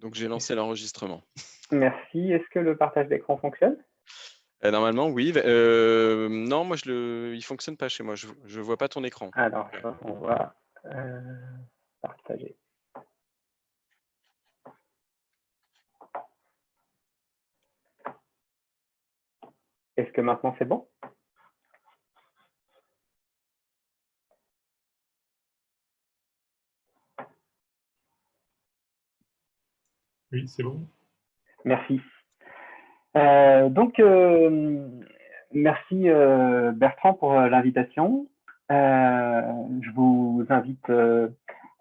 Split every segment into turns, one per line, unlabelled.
Donc j'ai lancé l'enregistrement.
Merci. Est-ce que le partage d'écran fonctionne?
Normalement, oui. Non, moi, il fonctionne pas chez moi. Je vois pas ton écran.
Alors, on va partager. Est-ce que maintenant c'est bon?
Oui, c'est bon.
Merci. Merci Bertrand pour l'invitation. Je vous invite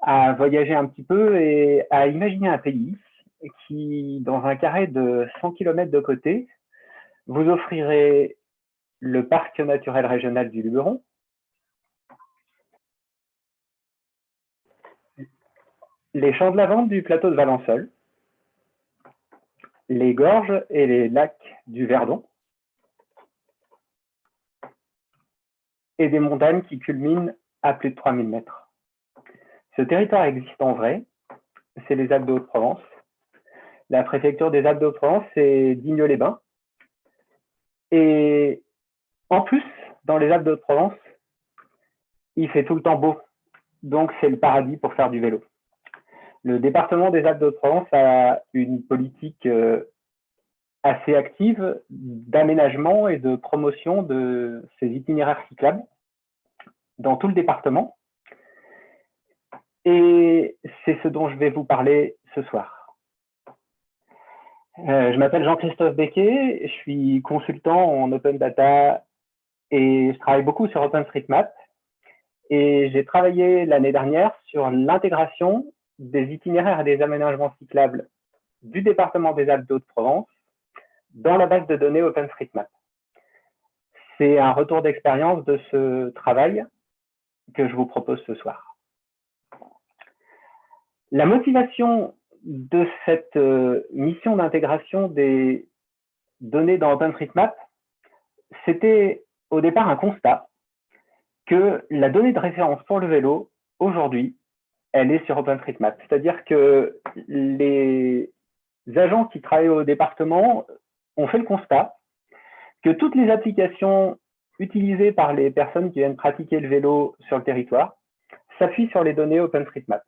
à voyager un petit peu et à imaginer un pays qui, dans un carré de 100 km de côté, vous offrirait le parc naturel régional du Luberon, les champs de lavande du plateau de Valençol, les gorges et les lacs du Verdon, et des montagnes qui culminent à plus de 3000 mètres. Ce territoire existe en vrai, c'est les Alpes de Haute-Provence. La préfecture des Alpes de Haute-Provence, c'est Digne-les-Bains. Et en plus, dans les Alpes de Haute-Provence, il fait tout le temps beau. Donc, c'est le paradis pour faire du vélo. Le département des Alpes de Haute-Provence a une politique assez active d'aménagement et de promotion de ces itinéraires cyclables dans tout le département. Et c'est ce dont je vais vous parler ce soir. Je m'appelle Jean-Christophe Becquet, je suis consultant en Open Data et je travaille beaucoup sur OpenStreetMap. Et j'ai travaillé l'année dernière sur l'intégration des itinéraires et des aménagements cyclables du département des Alpes de Haute-Provence dans la base de données OpenStreetMap. C'est un retour d'expérience de ce travail que je vous propose ce soir. La motivation de cette mission d'intégration des données dans OpenStreetMap, c'était au départ un constat que la donnée de référence pour le vélo, aujourd'hui, elle est sur OpenStreetMap. C'est-à-dire que les agents qui travaillent au département ont fait le constat que toutes les applications utilisées par les personnes qui viennent pratiquer le vélo sur le territoire s'appuient sur les données OpenStreetMap.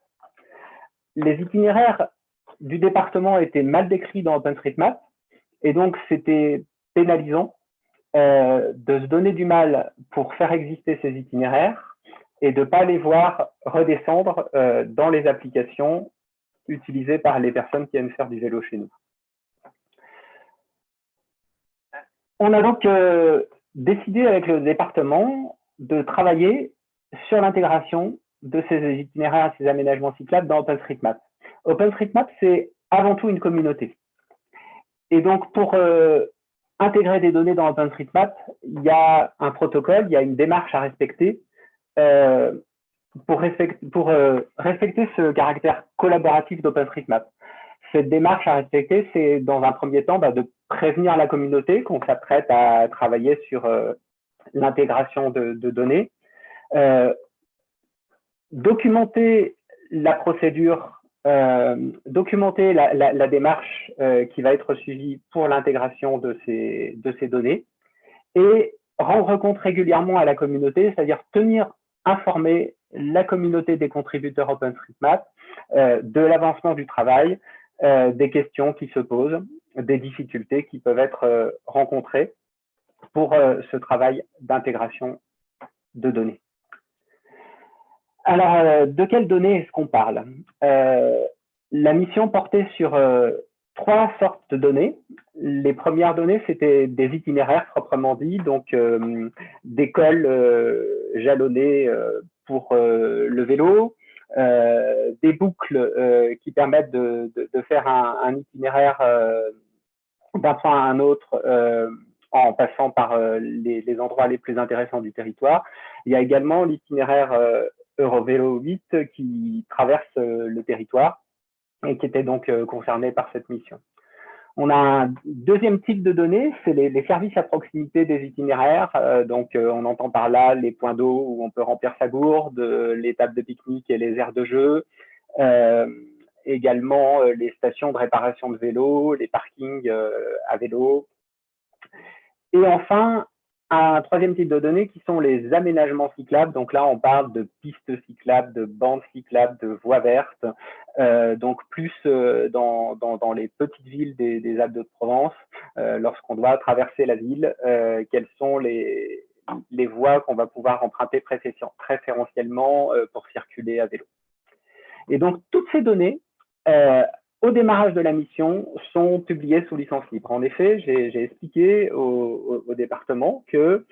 Les itinéraires du département étaient mal décrits dans OpenStreetMap et donc c'était pénalisant de se donner du mal pour faire exister ces itinéraires et de ne pas les voir redescendre dans les applications utilisées par les personnes qui viennent faire du vélo chez nous. On a donc décidé avec le département de travailler sur l'intégration de ces itinéraires et ces aménagements cyclables dans OpenStreetMap. OpenStreetMap, c'est avant tout une communauté. Et donc, pour intégrer des données dans OpenStreetMap, il y a un protocole, il y a une démarche à respecter pour respecter ce caractère collaboratif d'OpenStreetMap. Cette démarche à respecter, c'est dans un premier temps de prévenir la communauté qu'on s'apprête à travailler sur l'intégration de données, documenter la procédure, documenter la démarche qui va être suivie pour l'intégration de ces données et rendre compte régulièrement à la communauté, c'est-à-dire tenir informer la communauté des contributeurs OpenStreetMap de l'avancement du travail, des questions qui se posent, des difficultés qui peuvent être rencontrées pour ce travail d'intégration de données. Alors, de quelles données est-ce qu'on parle? La mission portait sur trois sortes de données. Les premières données, c'était des itinéraires proprement dit, donc des cols jalonnés pour le vélo, des boucles qui permettent de faire un itinéraire d'un point à un autre en passant par les endroits les plus intéressants du territoire. Il y a également l'itinéraire Eurovélo 8 qui traverse le territoire et qui était donc concerné par cette mission. On a un deuxième type de données, c'est les services à proximité des itinéraires. Donc, on entend par là les points d'eau où on peut remplir sa gourde, les tables de pique-nique et les aires de jeu. également les stations de réparation de vélos, les parkings à vélo. Et enfin, un troisième type de données qui sont les aménagements cyclables. Donc là, on parle de pistes cyclables, de bandes cyclables, de voies vertes. Donc plus dans les petites villes des Alpes-de-Provence, lorsqu'on doit traverser la ville, quelles sont les voies qu'on va pouvoir emprunter préférentiellement pour circuler à vélo. Et donc, toutes ces données, au démarrage de la mission, sont publiées sous licence libre. En effet, j'ai expliqué au département que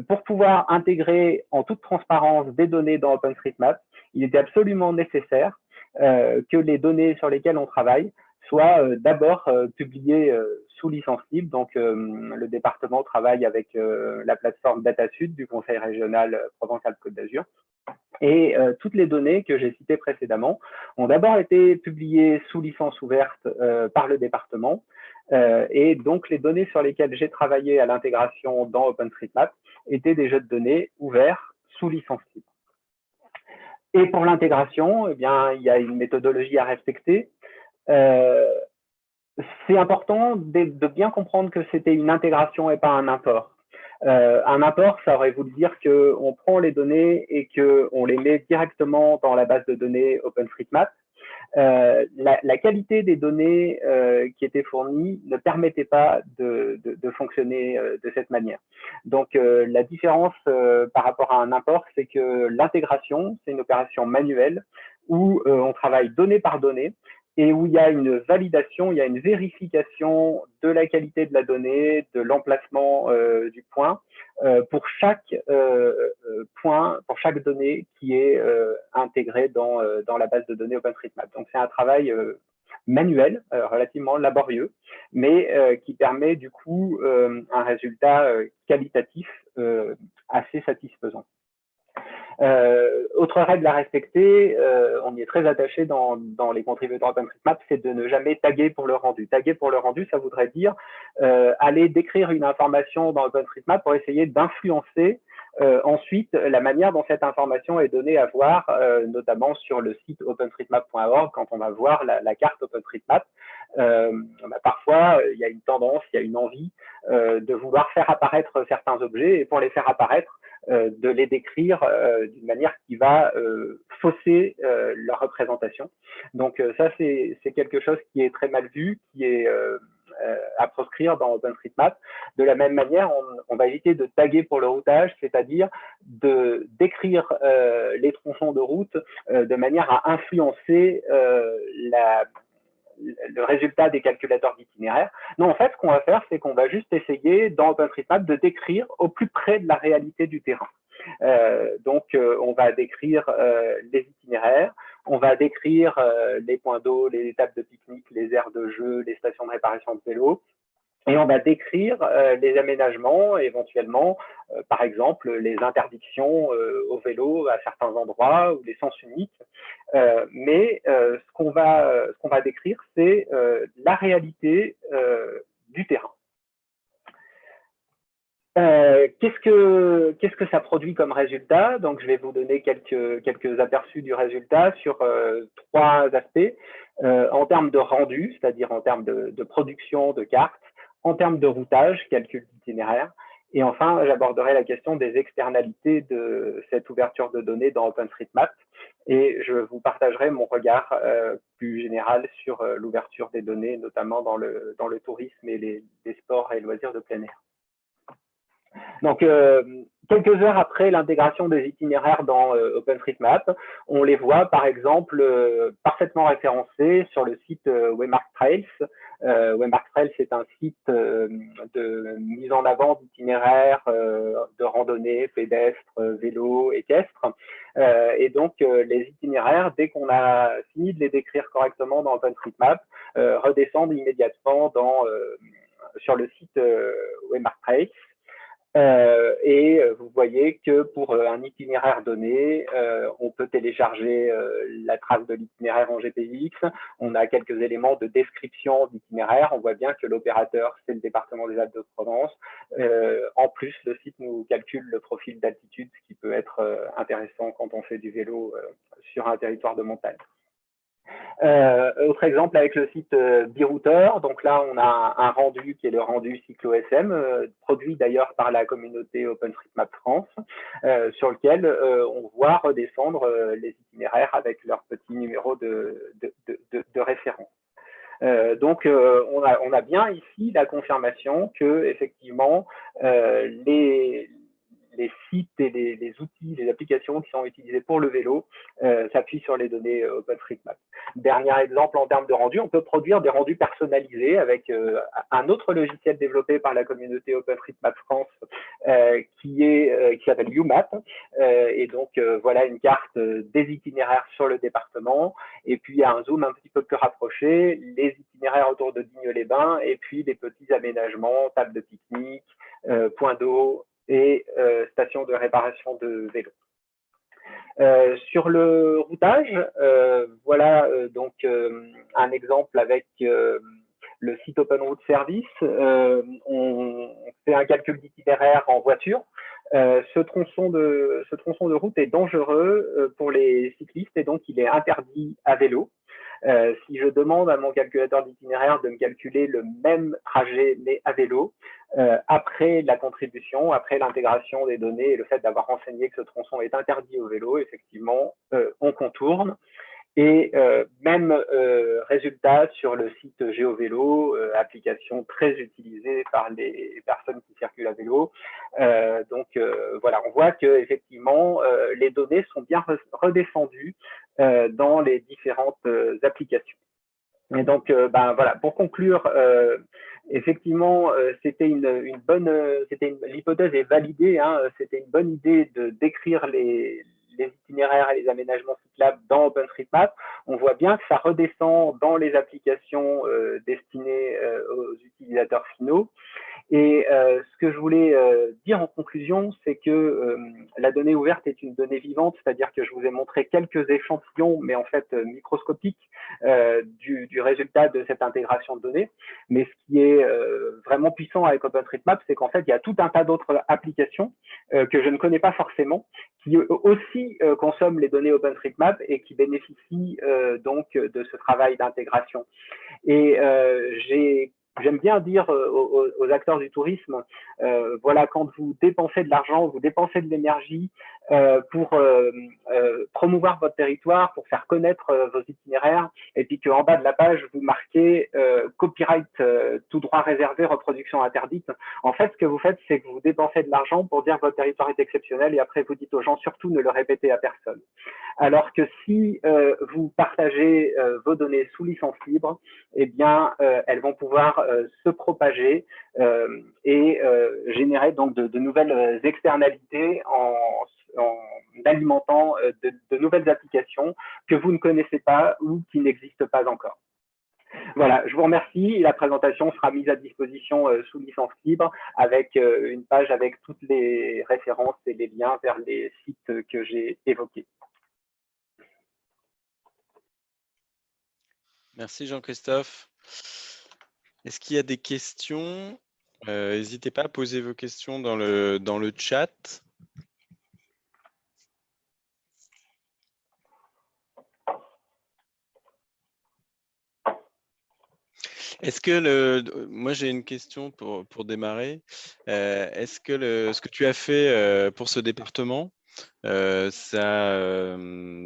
pour pouvoir intégrer en toute transparence des données dans OpenStreetMap, il était absolument nécessaire que les données sur lesquelles on travaille soient d'abord publiées sous licence libre. Donc, le département travaille avec la plateforme DataSud du Conseil régional Provence-Alpes-Côte d'Azur. Et toutes les données que j'ai citées précédemment ont d'abord été publiées sous licence ouverte par le département. Et donc, les données sur lesquelles j'ai travaillé à l'intégration dans OpenStreetMap étaient des jeux de données ouverts sous licence libre. Et pour l'intégration, eh bien, il y a une méthodologie à respecter. C'est important de bien comprendre que c'était une intégration et pas un import. Un import, ça aurait voulu dire qu'on prend les données et qu'on les met directement dans la base de données OpenStreetMap. La qualité des données qui étaient fournies ne permettait pas de fonctionner de cette manière. Donc, la différence par rapport à un import, c'est que l'intégration, c'est une opération manuelle où on travaille donnée par donnée et où il y a une validation, il y a une vérification de la qualité de la donnée, de l'emplacement du point pour chaque point, pour chaque donnée qui est intégrée dans la base de données OpenStreetMap. Donc, c'est un travail manuel, relativement laborieux, mais qui permet du coup un résultat qualitatif assez satisfaisant. Autre règle à respecter, on y est très attaché dans les contributeurs OpenStreetMap, c'est de ne jamais taguer pour le rendu. Taguer pour le rendu, ça voudrait dire aller décrire une information dans OpenStreetMap pour essayer d'influencer ensuite la manière dont cette information est donnée à voir, notamment sur le site openstreetmap.org, quand on va voir la carte OpenStreetMap. Parfois, il y a une tendance, il y a une envie de vouloir faire apparaître certains objets, et pour les faire apparaître, de les décrire d'une manière qui va fausser leur représentation. Donc ça, c'est quelque chose qui est très mal vu, qui est à proscrire dans OpenStreetMap. De la même manière, on va éviter de taguer pour le routage, c'est-à-dire de décrire les tronçons de route de manière à influencer le résultat des calculateurs d'itinéraire. Non, en fait, ce qu'on va faire, c'est qu'on va juste essayer dans OpenStreetMap de décrire au plus près de la réalité du terrain. Donc, on va décrire les itinéraires, on va décrire les points d'eau, les étapes de pique-nique, les aires de jeu, les stations de réparation de vélo. Et on va décrire les aménagements, éventuellement, par exemple, les interdictions au vélo à certains endroits ou les sens uniques. Mais ce qu'on va décrire, c'est la réalité du terrain. Qu'est-ce que ça produit comme résultat? Donc, je vais vous donner quelques aperçus du résultat sur trois aspects. En termes de rendu, c'est-à-dire en termes de production de cartes, en termes de routage, calcul d'itinéraire, et enfin, j'aborderai la question des externalités de cette ouverture de données dans OpenStreetMap, et je vous partagerai mon regard plus général sur l'ouverture des données, notamment dans le tourisme et les sports et loisirs de plein air. Donc, quelques heures après l'intégration des itinéraires dans OpenStreetMap, on les voit par exemple parfaitement référencés sur le site Waymark Trails. Waymark Trails, c'est un site de mise en avant d'itinéraires de randonnée, pédestres, vélos, équestres. Et donc, les itinéraires, dès qu'on a fini de les décrire correctement dans OpenStreetMap, redescendent immédiatement sur le site Waymark Trails. Et vous voyez que pour un itinéraire donné, on peut télécharger la trace de l'itinéraire en GPX. On a quelques éléments de description d'itinéraire. On voit bien que l'opérateur, c'est le département des Alpes-de-Provence. En plus, le site nous calcule le profil d'altitude, ce qui peut être intéressant quand on fait du vélo sur un territoire de montagne. Autre exemple avec le site Birouter. Donc là, on a un rendu qui est le rendu CycloSM, produit d'ailleurs par la communauté OpenStreetMap France, sur lequel on voit redescendre les itinéraires avec leur petit numéro de référence. Donc, on a bien ici la confirmation que effectivement les sites et les outils, les applications qui sont utilisés pour le vélo s'appuient sur les données OpenStreetMap. Dernier exemple en termes de rendu, on peut produire des rendus personnalisés avec un autre logiciel développé par la communauté OpenStreetMap France qui s'appelle UMap. Et donc, voilà une carte des itinéraires sur le département. Et puis, il y a un zoom un petit peu plus rapproché, les itinéraires autour de Digne-les-Bains et puis les petits aménagements, table de pique-nique, points d'eau, et station de réparation de vélos. Sur le routage, voilà donc un exemple avec le site Open Route Service. On fait un calcul d'itinéraire en voiture. Ce tronçon de route est dangereux pour les cyclistes et donc il est interdit à vélo. Si je demande à mon calculateur d'itinéraire de me calculer le même trajet mais à vélo, après la contribution, après l'intégration des données et le fait d'avoir renseigné que ce tronçon est interdit au vélo, effectivement, on contourne. Et même résultat sur le site GeoVélo, application très utilisée par les personnes qui circulent à vélo. Donc voilà, on voit que effectivement les données sont bien redescendues dans les différentes applications. Et donc, voilà, pour conclure, effectivement, c'était une bonne, l'hypothèse est validée, hein, c'était une bonne idée de décrire les itinéraires et les aménagements cyclables dans OpenStreetMap. On voit bien que ça redescend dans les applications destinées aux utilisateurs finaux. Et ce que je voulais dire en conclusion, c'est que la donnée ouverte est une donnée vivante, c'est-à-dire que je vous ai montré quelques échantillons, mais en fait microscopiques, du résultat de cette intégration de données. Mais ce qui est vraiment puissant avec OpenStreetMap, c'est qu'en fait, il y a tout un tas d'autres applications que je ne connais pas forcément, qui aussi consomment les données OpenStreetMap et qui bénéficient donc de ce travail d'intégration. Et j'aime bien dire aux acteurs du tourisme, voilà, quand vous dépensez de l'argent, vous dépensez de l'énergie pour promouvoir votre territoire, pour faire connaître vos itinéraires, et puis qu'en bas de la page, vous marquez copyright tout droit réservé, reproduction interdite. En fait, ce que vous faites, c'est que vous dépensez de l'argent pour dire que votre territoire est exceptionnel, et après, vous dites aux gens, surtout, ne le répétez à personne. Alors que si vous partagez vos données sous licence libre, eh bien, elles vont pouvoir se propager et générer donc de nouvelles externalités en alimentant de nouvelles applications que vous ne connaissez pas ou qui n'existent pas encore. Voilà, je vous remercie. La présentation sera mise à disposition sous licence libre avec une page avec toutes les références et les liens vers les sites que j'ai évoqués.
Merci Jean-Christophe. Est-ce qu'il y a des questions? N'hésitez pas à poser vos questions dans le chat. Est-ce que moi j'ai une question pour démarrer. Est-ce que ce que tu as fait pour ce département, il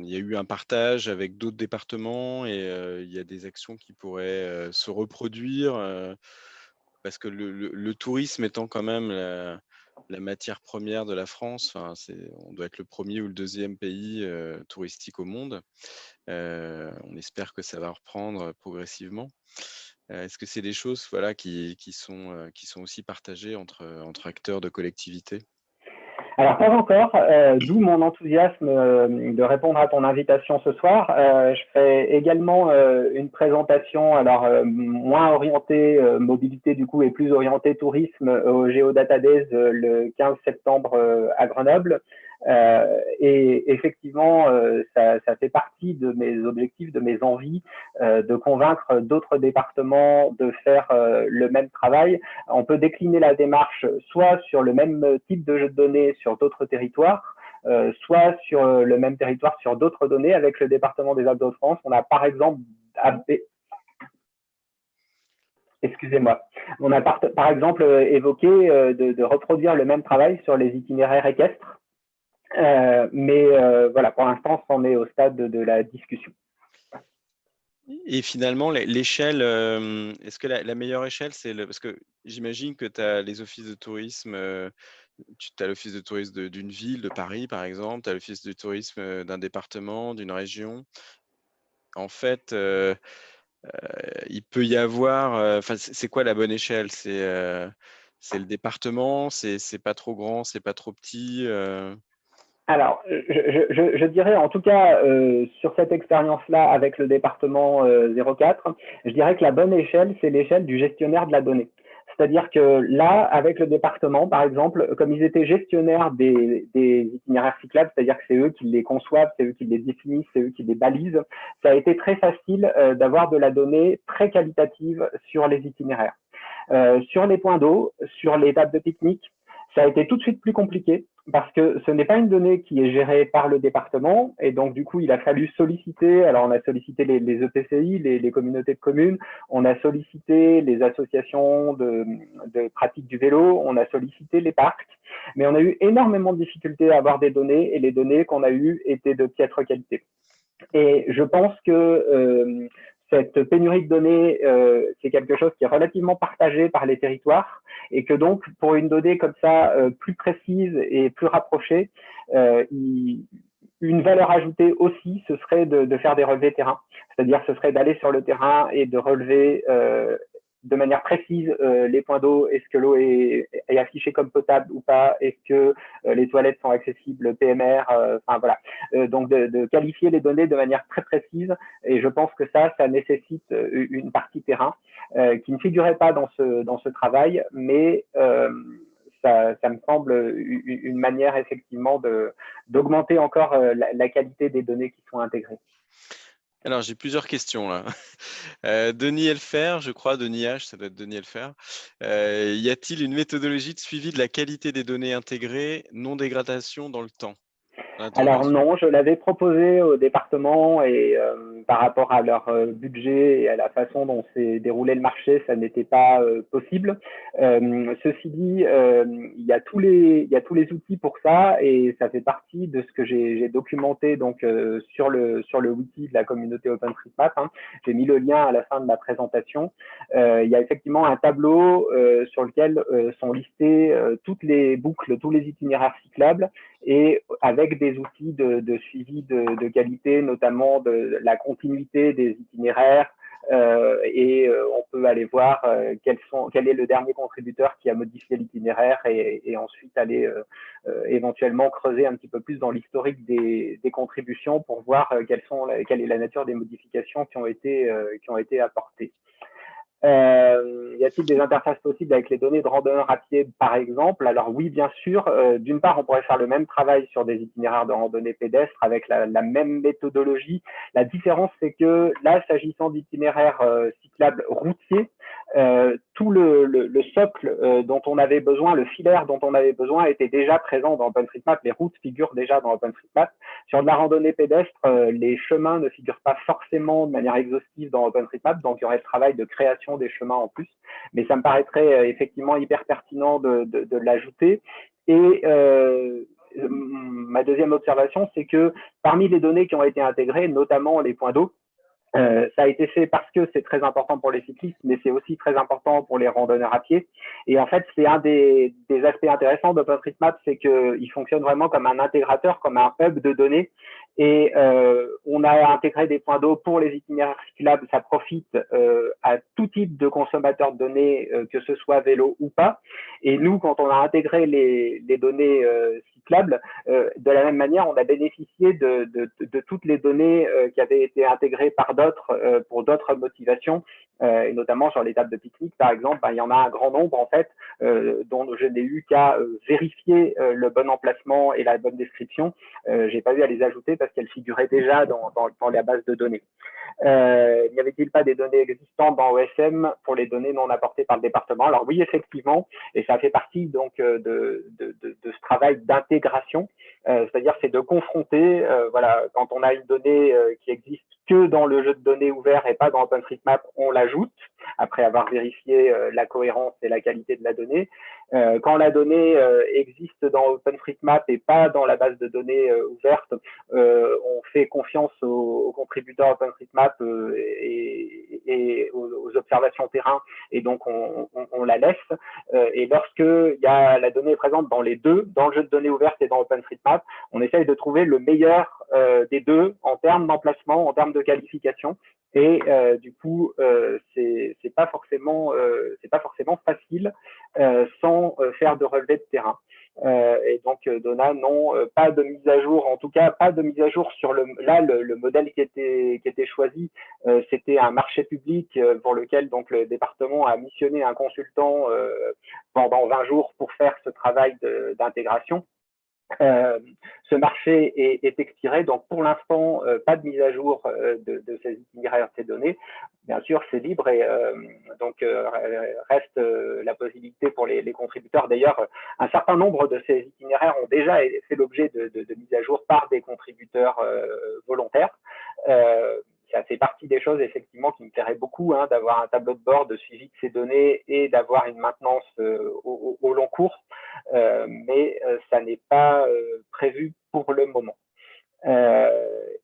y a eu un partage avec d'autres départements et il y a des actions qui pourraient se reproduire parce que le tourisme étant quand même la matière première de la France, on doit être le premier ou le deuxième pays touristique au monde. On espère que ça va reprendre progressivement. Est-ce que c'est des choses qui sont aussi partagées entre acteurs de collectivités?
Alors, pas encore, d'où mon enthousiasme de répondre à ton invitation ce soir. Je ferai également une présentation, alors moins orientée mobilité du coup et plus orientée tourisme au Geodata Days le 15 septembre à Grenoble. Et effectivement, ça fait partie de mes objectifs, de mes envies de convaincre d'autres départements de faire le même travail. On peut décliner la démarche soit sur le même type de jeu de données sur d'autres territoires, soit sur le même territoire sur d'autres données. Avec le département des Alpes-de-France, on a par exemple Excusez-moi. On a par exemple évoqué de reproduire le même travail sur les itinéraires équestres, mais voilà, pour l'instant, on est au stade de la discussion.
Et finalement, l'échelle, est-ce que la meilleure échelle, c'est parce que j'imagine que tu as les offices de tourisme, tu as l'office de tourisme d'une ville, de Paris par exemple, tu as l'office de tourisme d'un département, d'une région. En fait, il peut y avoir, enfin, c'est quoi la bonne échelle? C'est le département, c'est pas trop grand, c'est pas trop petit.
Alors, je dirais en tout cas sur cette expérience-là avec le département 04, je dirais que la bonne échelle, c'est l'échelle du gestionnaire de la donnée. C'est-à-dire que là, avec le département, par exemple, comme ils étaient gestionnaires des itinéraires cyclables, c'est-à-dire que c'est eux qui les conçoivent, c'est eux qui les définissent, c'est eux qui les balisent, ça a été très facile d'avoir de la donnée très qualitative sur les itinéraires. Sur les points d'eau, sur les tables de pique-nique, ça a été tout de suite plus compliqué parce que ce n'est pas une donnée qui est gérée par le département et donc du coup il a fallu solliciter, alors on a sollicité les EPCI, les communautés de communes, on a sollicité les associations de pratique du vélo, on a sollicité les parcs, mais on a eu énormément de difficultés à avoir des données et les données qu'on a eues étaient de piètre qualité. Et je pense que cette pénurie de données, c'est quelque chose qui est relativement partagé par les territoires et que donc, pour une donnée comme ça, plus précise et plus rapprochée, une valeur ajoutée aussi, ce serait de faire des relevés terrain. C'est-à-dire, ce serait d'aller sur le terrain et de relever de manière précise les points d'eau. Est-ce que l'eau est affichée comme potable ou pas? Est-ce que les toilettes sont accessibles PMR? Enfin voilà. Donc de qualifier les données de manière très précise. Et je pense que ça nécessite une partie terrain qui ne figurait pas dans ce travail, mais ça me semble une manière effectivement d'augmenter encore la qualité des données qui sont intégrées.
Alors, j'ai plusieurs questions là. Denis Elfer, je crois, Denis H, ça doit être Denis Elfer. Y a-t-il une méthodologie de suivi de la qualité des données intégrées, non-dégradation dans le temps?
Alors non, je l'avais proposé au département et par rapport à leur budget et à la façon dont s'est déroulé le marché, ça n'était pas possible. Ceci dit, il y a tous les outils pour ça et ça fait partie de ce que j'ai documenté donc sur le wiki de la communauté OpenStreetMap. Hein. J'ai mis le lien à la fin de ma présentation. Il y a effectivement un tableau sur lequel sont listées toutes les boucles, tous les itinéraires cyclables et avec des outils de suivi de qualité, notamment de la continuité des itinéraires. On peut aller voir quel est le dernier contributeur qui a modifié l'itinéraire et ensuite aller éventuellement creuser un petit peu plus dans l'historique des contributions pour voir quelle est la nature des modifications qui ont été apportées. Y a-t-il des interfaces possibles avec les données de randonneurs à pied, par exemple? Alors oui, bien sûr. D'une part, on pourrait faire le même travail sur des itinéraires de randonnée pédestre avec la même méthodologie. La différence, c'est que là, s'agissant d'itinéraires cyclables routiers, tout le socle dont on avait besoin, le filaire dont on avait besoin était déjà présent dans OpenStreetMap. Les routes figurent déjà dans OpenStreetMap. Sur de la randonnée pédestre, les chemins ne figurent pas forcément de manière exhaustive dans OpenStreetMap, donc il y aurait le travail de création des chemins en plus. Mais ça me paraîtrait effectivement hyper pertinent de l'ajouter. Et ma deuxième observation, c'est que parmi les données qui ont été intégrées, notamment les points d'eau, ça a été fait parce que c'est très important pour les cyclistes, mais c'est aussi très important pour les randonneurs à pied. Et en fait, c'est un des aspects intéressants d'OpenStreetMap, c'est qu'il fonctionne vraiment comme un intégrateur, comme un hub de données. Et on a intégré des points d'eau pour les itinéraires cyclables. Ça profite à tout type de consommateurs de données, que ce soit vélo ou pas. Et nous, quand on a intégré les données cyclables, de la même manière, on a bénéficié de toutes les données qui avaient été intégrées par d'autres pour d'autres motivations, et notamment sur les tables de pique-nique, par exemple, il y en a un grand nombre en fait dont je n'ai eu qu'à vérifier le bon emplacement et la bonne description. J'ai pas eu à les ajouter parce qu'elles figuraient déjà dans la base de données. N'y avait-il pas des données existantes dans OSM pour les données non apportées par le département? Alors oui, effectivement, et ça fait partie donc de ce travail d'intégration, c'est-à-dire c'est de confronter, voilà, quand on a une donnée qui existe que dans le jeu de données ouvert et pas dans OpenStreetMap, on l'ajoute après avoir vérifié la cohérence et la qualité de la donnée. Quand la donnée existe dans OpenStreetMap et pas dans la base de données ouverte, on fait confiance aux contributeurs OpenStreetMap et aux observations terrain, et donc on la laisse. Et lorsque la donnée est présente dans les deux, dans le jeu de données ouverte et dans OpenStreetMap, on essaye de trouver le meilleur des deux en termes d'emplacement, en termes de qualification. Et du coup, c'est pas forcément facile sans faire de relevé de terrain. Et donc Donna, non, pas de mise à jour, en tout cas pas de mise à jour sur le modèle qui était choisi. C'était un marché public pour lequel donc le département a missionné un consultant pendant 20 jours pour faire ce travail d'intégration. Ce marché est expiré, donc pour l'instant, pas de mise à jour de ces itinéraires, de ces données. Bien sûr, c'est libre et donc reste la possibilité pour les contributeurs. D'ailleurs, un certain nombre de ces itinéraires ont déjà fait l'objet de mise à jour par des contributeurs volontaires. Ça fait partie des choses effectivement qui me plairait beaucoup, d'avoir un tableau de bord de suivi de ces données et d'avoir une maintenance au long cours, mais ça n'est pas prévu pour le moment.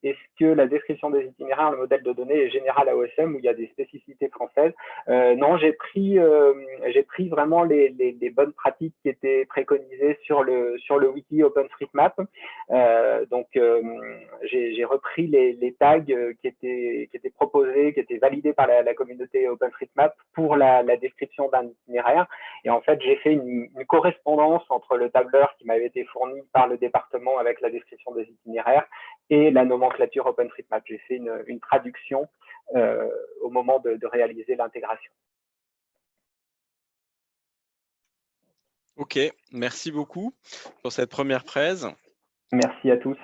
Est-ce que la description des itinéraires, le modèle de données est général à OSM où il y a des spécificités françaises? Non, j'ai pris vraiment les bonnes pratiques qui étaient préconisées sur le wiki OpenStreetMap. Donc j'ai repris les tags qui étaient proposés, qui étaient validés par la communauté OpenStreetMap pour la description d'un itinéraire. Et en fait, j'ai fait une correspondance entre le tableur qui m'avait été fourni par le département avec la description des itinéraires et la nomenclature OpenStreetMap. J'ai fait une traduction au moment de réaliser l'intégration.
Ok, merci beaucoup pour cette première presse.
Merci à tous.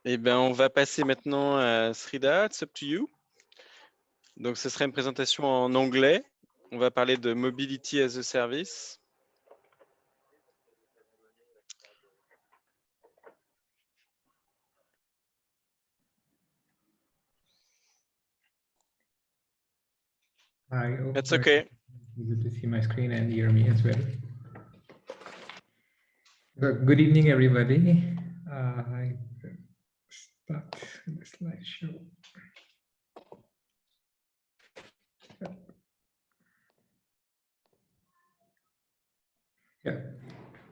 Eh bien, on va passer maintenant à Srida, it's up to you. Donc, ce serait une présentation en anglais. On va parler de Mobility as a Service. That's okay.
Able to see my screen and hear me as well. So, good evening, everybody. I start the slideshow. Yeah.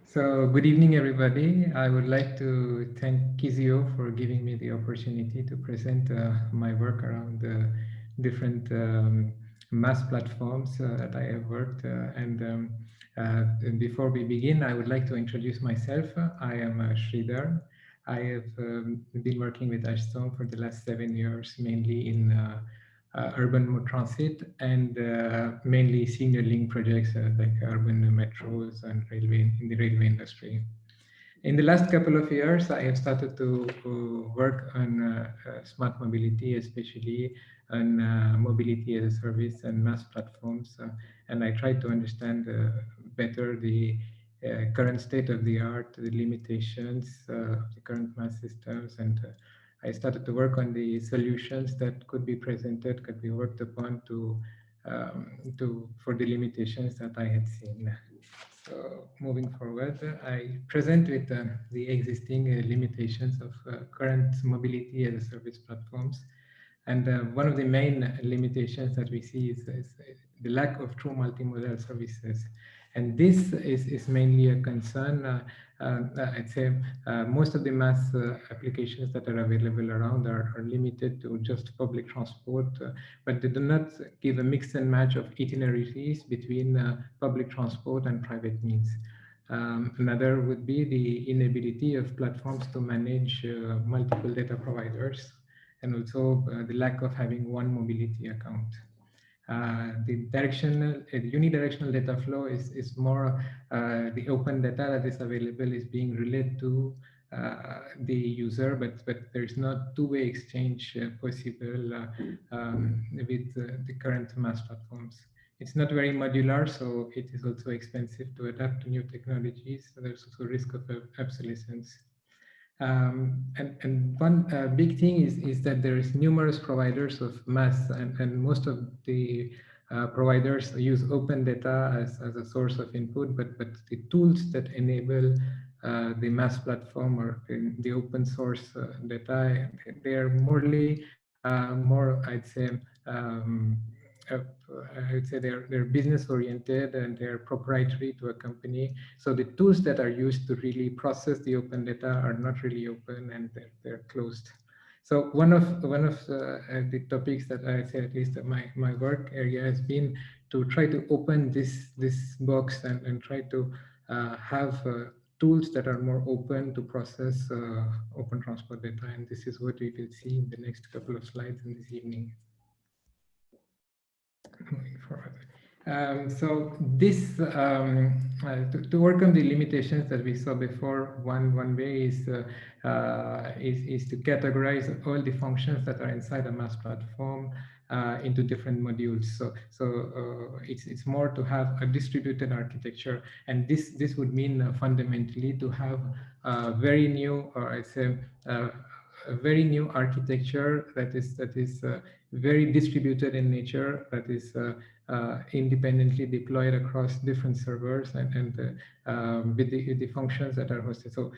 So, good evening, everybody. I would like to thank Kizio for giving me the opportunity to present my work around the different mass platforms that I have worked. And before we begin, I would like to introduce myself. I am Sridhar. I have been working with Ashstone for the last 7 years, mainly in urban transit and mainly senior link projects like urban metros and railway in the railway industry. In the last couple of years, I have started to work on smart mobility, especially on mobility as a service and mass platforms. And I try to understand better the current state of the art, the limitations of the current mass systems. And I started to work on the solutions that could be presented, could be worked upon for the limitations that I had seen. So moving forward, I present with the existing limitations of current mobility as a service platforms. And one of the main limitations that we see is the lack of true multimodal services. And this is mainly a concern. I'd say most of the mass applications that are available around are limited to just public transport, but they do not give a mix and match of itineraries between public transport and private means. Another would be the inability of platforms to manage multiple data providers, and also the lack of having one mobility account. The unidirectional data flow is more the open data that is available is being relayed to the user, but there's not two-way exchange possible with the current mass platforms. It's not very modular, so it is also expensive to adapt to new technologies. So there's also risk of obsolescence. And one big thing is that there is numerous providers of MAS, and most of the providers use open data as a source of input, but the tools that enable the MAS platform or the open source data, they are more, I'd say, they're business oriented and they're proprietary to a company. So the tools that are used to really process the open data are not really open, and they're closed. So one of the topics that I say, at least my work area, has been to try to open this box and try to have tools that are more open to process open transport data. And this is what we will see in the next couple of slides in this evening. Moving forward. So this, to overcome the limitations that we saw before, one way is to categorize all the functions that are inside a MAS platform into different modules. So it's more to have a distributed architecture, and this would mean fundamentally to have a very new, or I'd say, a very new architecture that is very distributed in nature, that is independently deployed across different servers and with the functions that are hosted. So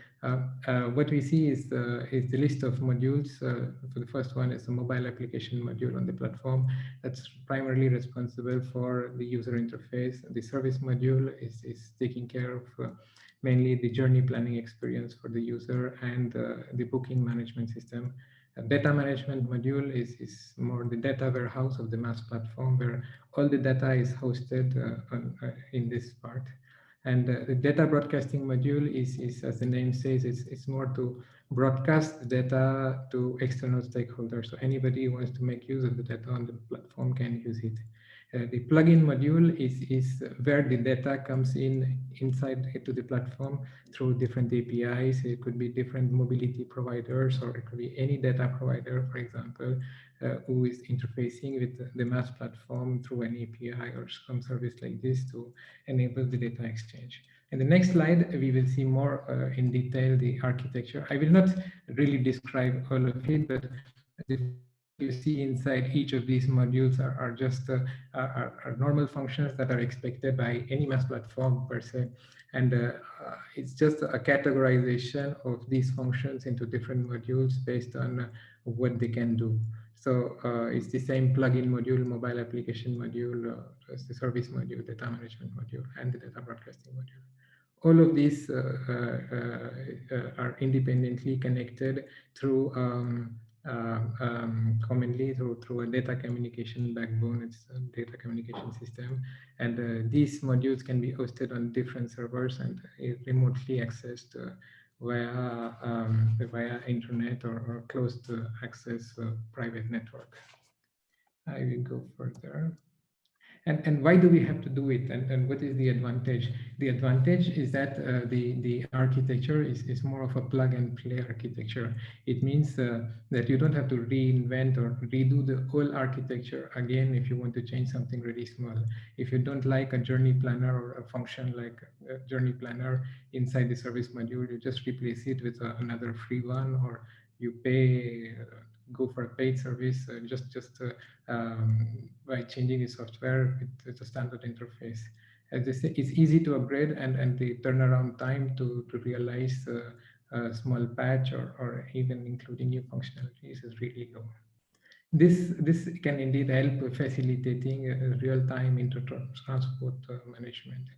what we see is the list of modules. So the first one is the mobile application module on the platform that's primarily responsible for the user interface. The service module is taking care of mainly the journey planning experience for the user and the booking management system. Data management module is more the data warehouse of the MAS platform, where all the data is hosted in this part. And the data broadcasting module is, as the name says, it's more to broadcast data to external stakeholders. So anybody who wants to make use of the data on the platform can use it. The plugin module is where the data comes inside to the platform through different APIs. It could be different mobility providers, or it could be any data provider, for example, who is interfacing with the MAS platform through an API or some service like this to enable the data exchange. In the next slide, we will see more in detail the architecture. I will not really describe all of it, but you see inside each of these modules are just are normal functions that are expected by any MAS platform per se. And it's just a categorization of these functions into different modules based on what they can do. So it's the same plugin module, mobile application module, the service module, data management module, and the data broadcasting module. All of these are independently connected through commonly through a data communication backbone. It's a data communication system, and these modules can be hosted on different servers and remotely accessed via internet or closed access private network. I will go further. And why do we have to do it? And what is the advantage? The advantage is that the architecture is more of a plug and play architecture. It means that you don't have to reinvent or redo the whole architecture again if you want to change something really small. If you don't like a journey planner or a function like a journey planner inside the service module, you just replace it with another free one, or you pay. Go for a paid service by changing the software with a standard interface. As they say, it's easy to upgrade, and the turnaround time to realize a small patch or even including new functionalities is really low. This can indeed help facilitating real-time inter-transport management.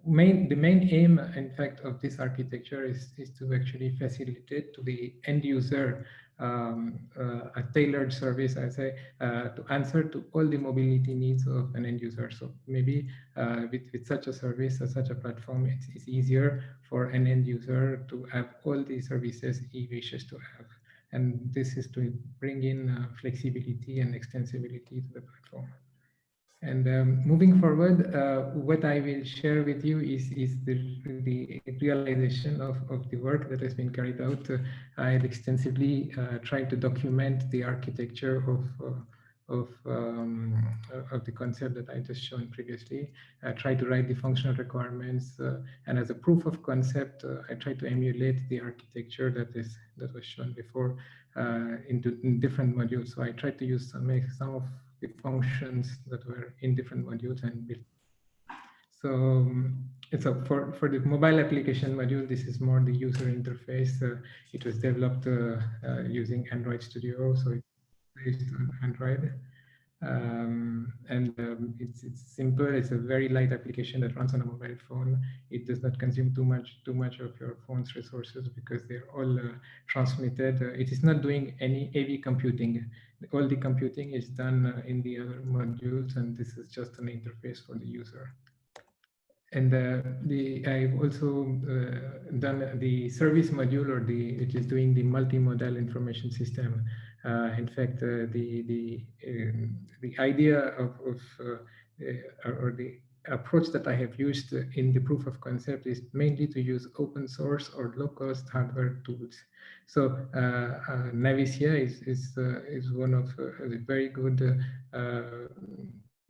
The main aim, in fact, of this architecture is to actually facilitate to the end user a tailored service, I say, to answer to all the mobility needs of an end user. So maybe with such a service or such a platform, it's easier for an end user to have all the services he wishes to have. And this is to bring in flexibility and extensibility to the platform. And moving forward, what I will share with you is the realization of the work that has been carried out. I had extensively tried to document the architecture of the concept that I just shown previously. I try to write the functional requirements, and as a proof of concept, I try to emulate the architecture that was shown before in different modules. So I tried to make some of the functions that were in different modules and build. So for the mobile application module, this is more the user interface. It was developed using Android Studio, so it's based on Android. It's simple. It's a very light application that runs on a mobile phone. It does not consume too much of your phone's resources because they're all transmitted. It is not doing any heavy computing. All the computing is done in the other modules, and this is just an interface for the user. And I've also done the service module, which is doing the multimodal information system. In fact, the idea or the approach that I have used in the proof of concept is mainly to use open source or low-cost hardware tools. So Navicia is one of the very good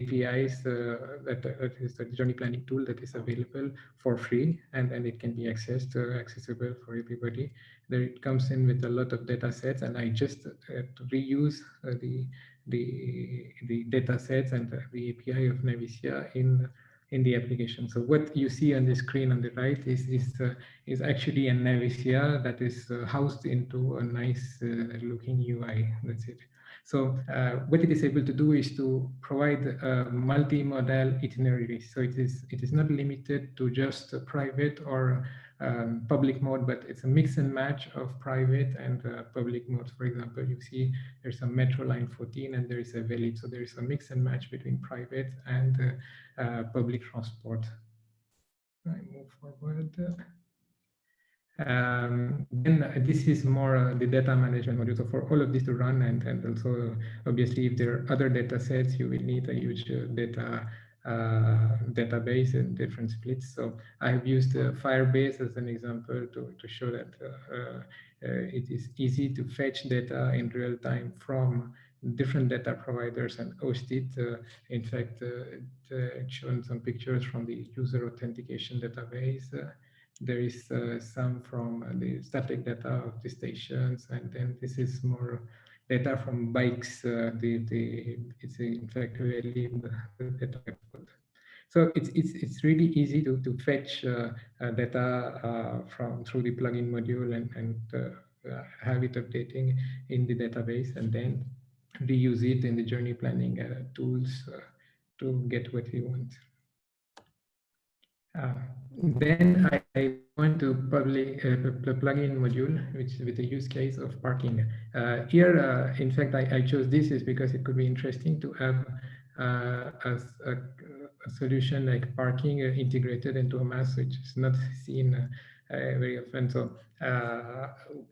APIs that is the journey planning tool that is available for free, and it can be accessible for everybody. There it comes in with a lot of data sets, and I just reuse the data sets and the API of Navicia in the application. So what you see on the screen on the right is actually a Navicia that is housed into a nice looking UI. That's it. So what it is able to do is to provide a multimodal itinerary. So it is not limited to just private or public mode, but it's a mix and match of private and public modes. For example, you see there's a Metro Line 14 and there is a Velib. So there is a mix and match between private and public transport. I move forward. Then this is more the data management module. So for all of this to run, and also obviously if there are other data sets, you will need a huge database and different splits. So I have used Firebase as an example to show that it is easy to fetch data in real time from different data providers and host it. In fact, it's shown some pictures from the user authentication database. There is some from the static data of the stations, and then this is more data from bikes. It's in fact really the data. So it's really easy to fetch data through the plugin module and have it updating in the database, and then reuse it in the journey planning tools to get what we want. Then I went to the plugin module, which is with the use case of parking. Here, in fact, I chose this is because it could be interesting to have a solution like parking integrated into a MaaS, which is not seen very often. So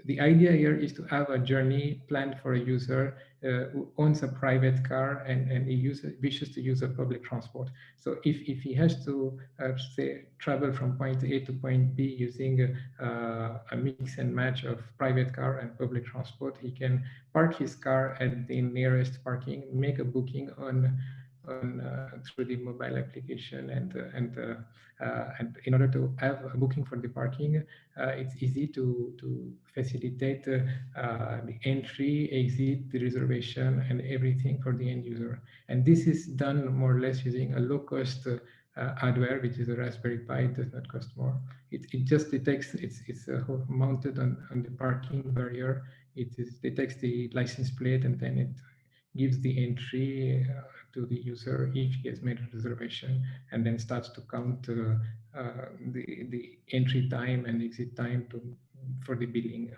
the idea here is to have a journey planned for a user who owns a private car and he wishes to use a public transport. So if he has to say travel from point A to point B using a mix and match of private car and public transport, he can park his car at the nearest parking, make a booking through the mobile application, and in order to have a booking for the parking, it's easy to facilitate the entry, exit, the reservation, and everything for the end user. And this is done more or less using a low-cost hardware, which is a Raspberry Pi. It does not cost more. It just detects, it's mounted on the parking barrier. It detects the license plate, and then it gives the entry to the user if he has made a reservation, and then starts to count the entry time and exit time for the billing.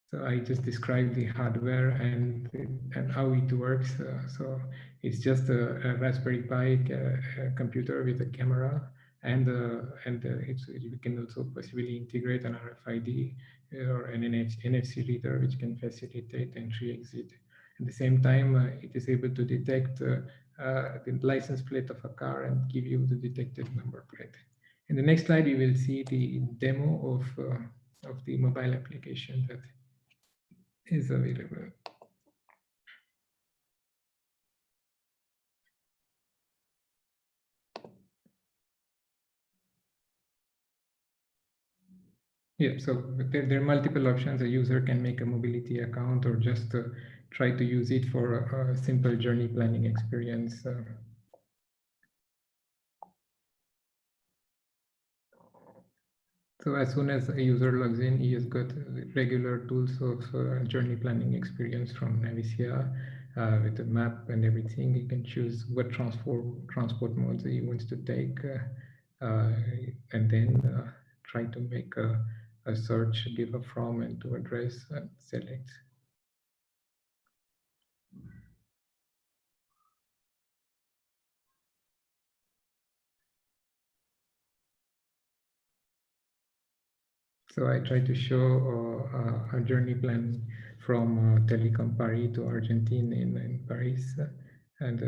So I just described the hardware and how it works. So it's just a Raspberry Pi computer with a camera, and we can also possibly integrate an RFID or an NFC reader, which can facilitate entry/exit. At the same time, it is able to detect the license plate of a car and give you the detected number plate. In the next slide, you will see the demo of the mobile application that is available. Yeah, so there are multiple options. A user can make a mobility account or just try to use it for a simple journey planning experience. So as soon as a user logs in, he has got regular tools of journey planning experience from Navicia with the map and everything. He can choose what transport modes he wants to take and then try to make a search, give a from and to address and select. So I try to show a journey plan from Telecom Paris to Argentine in Paris. And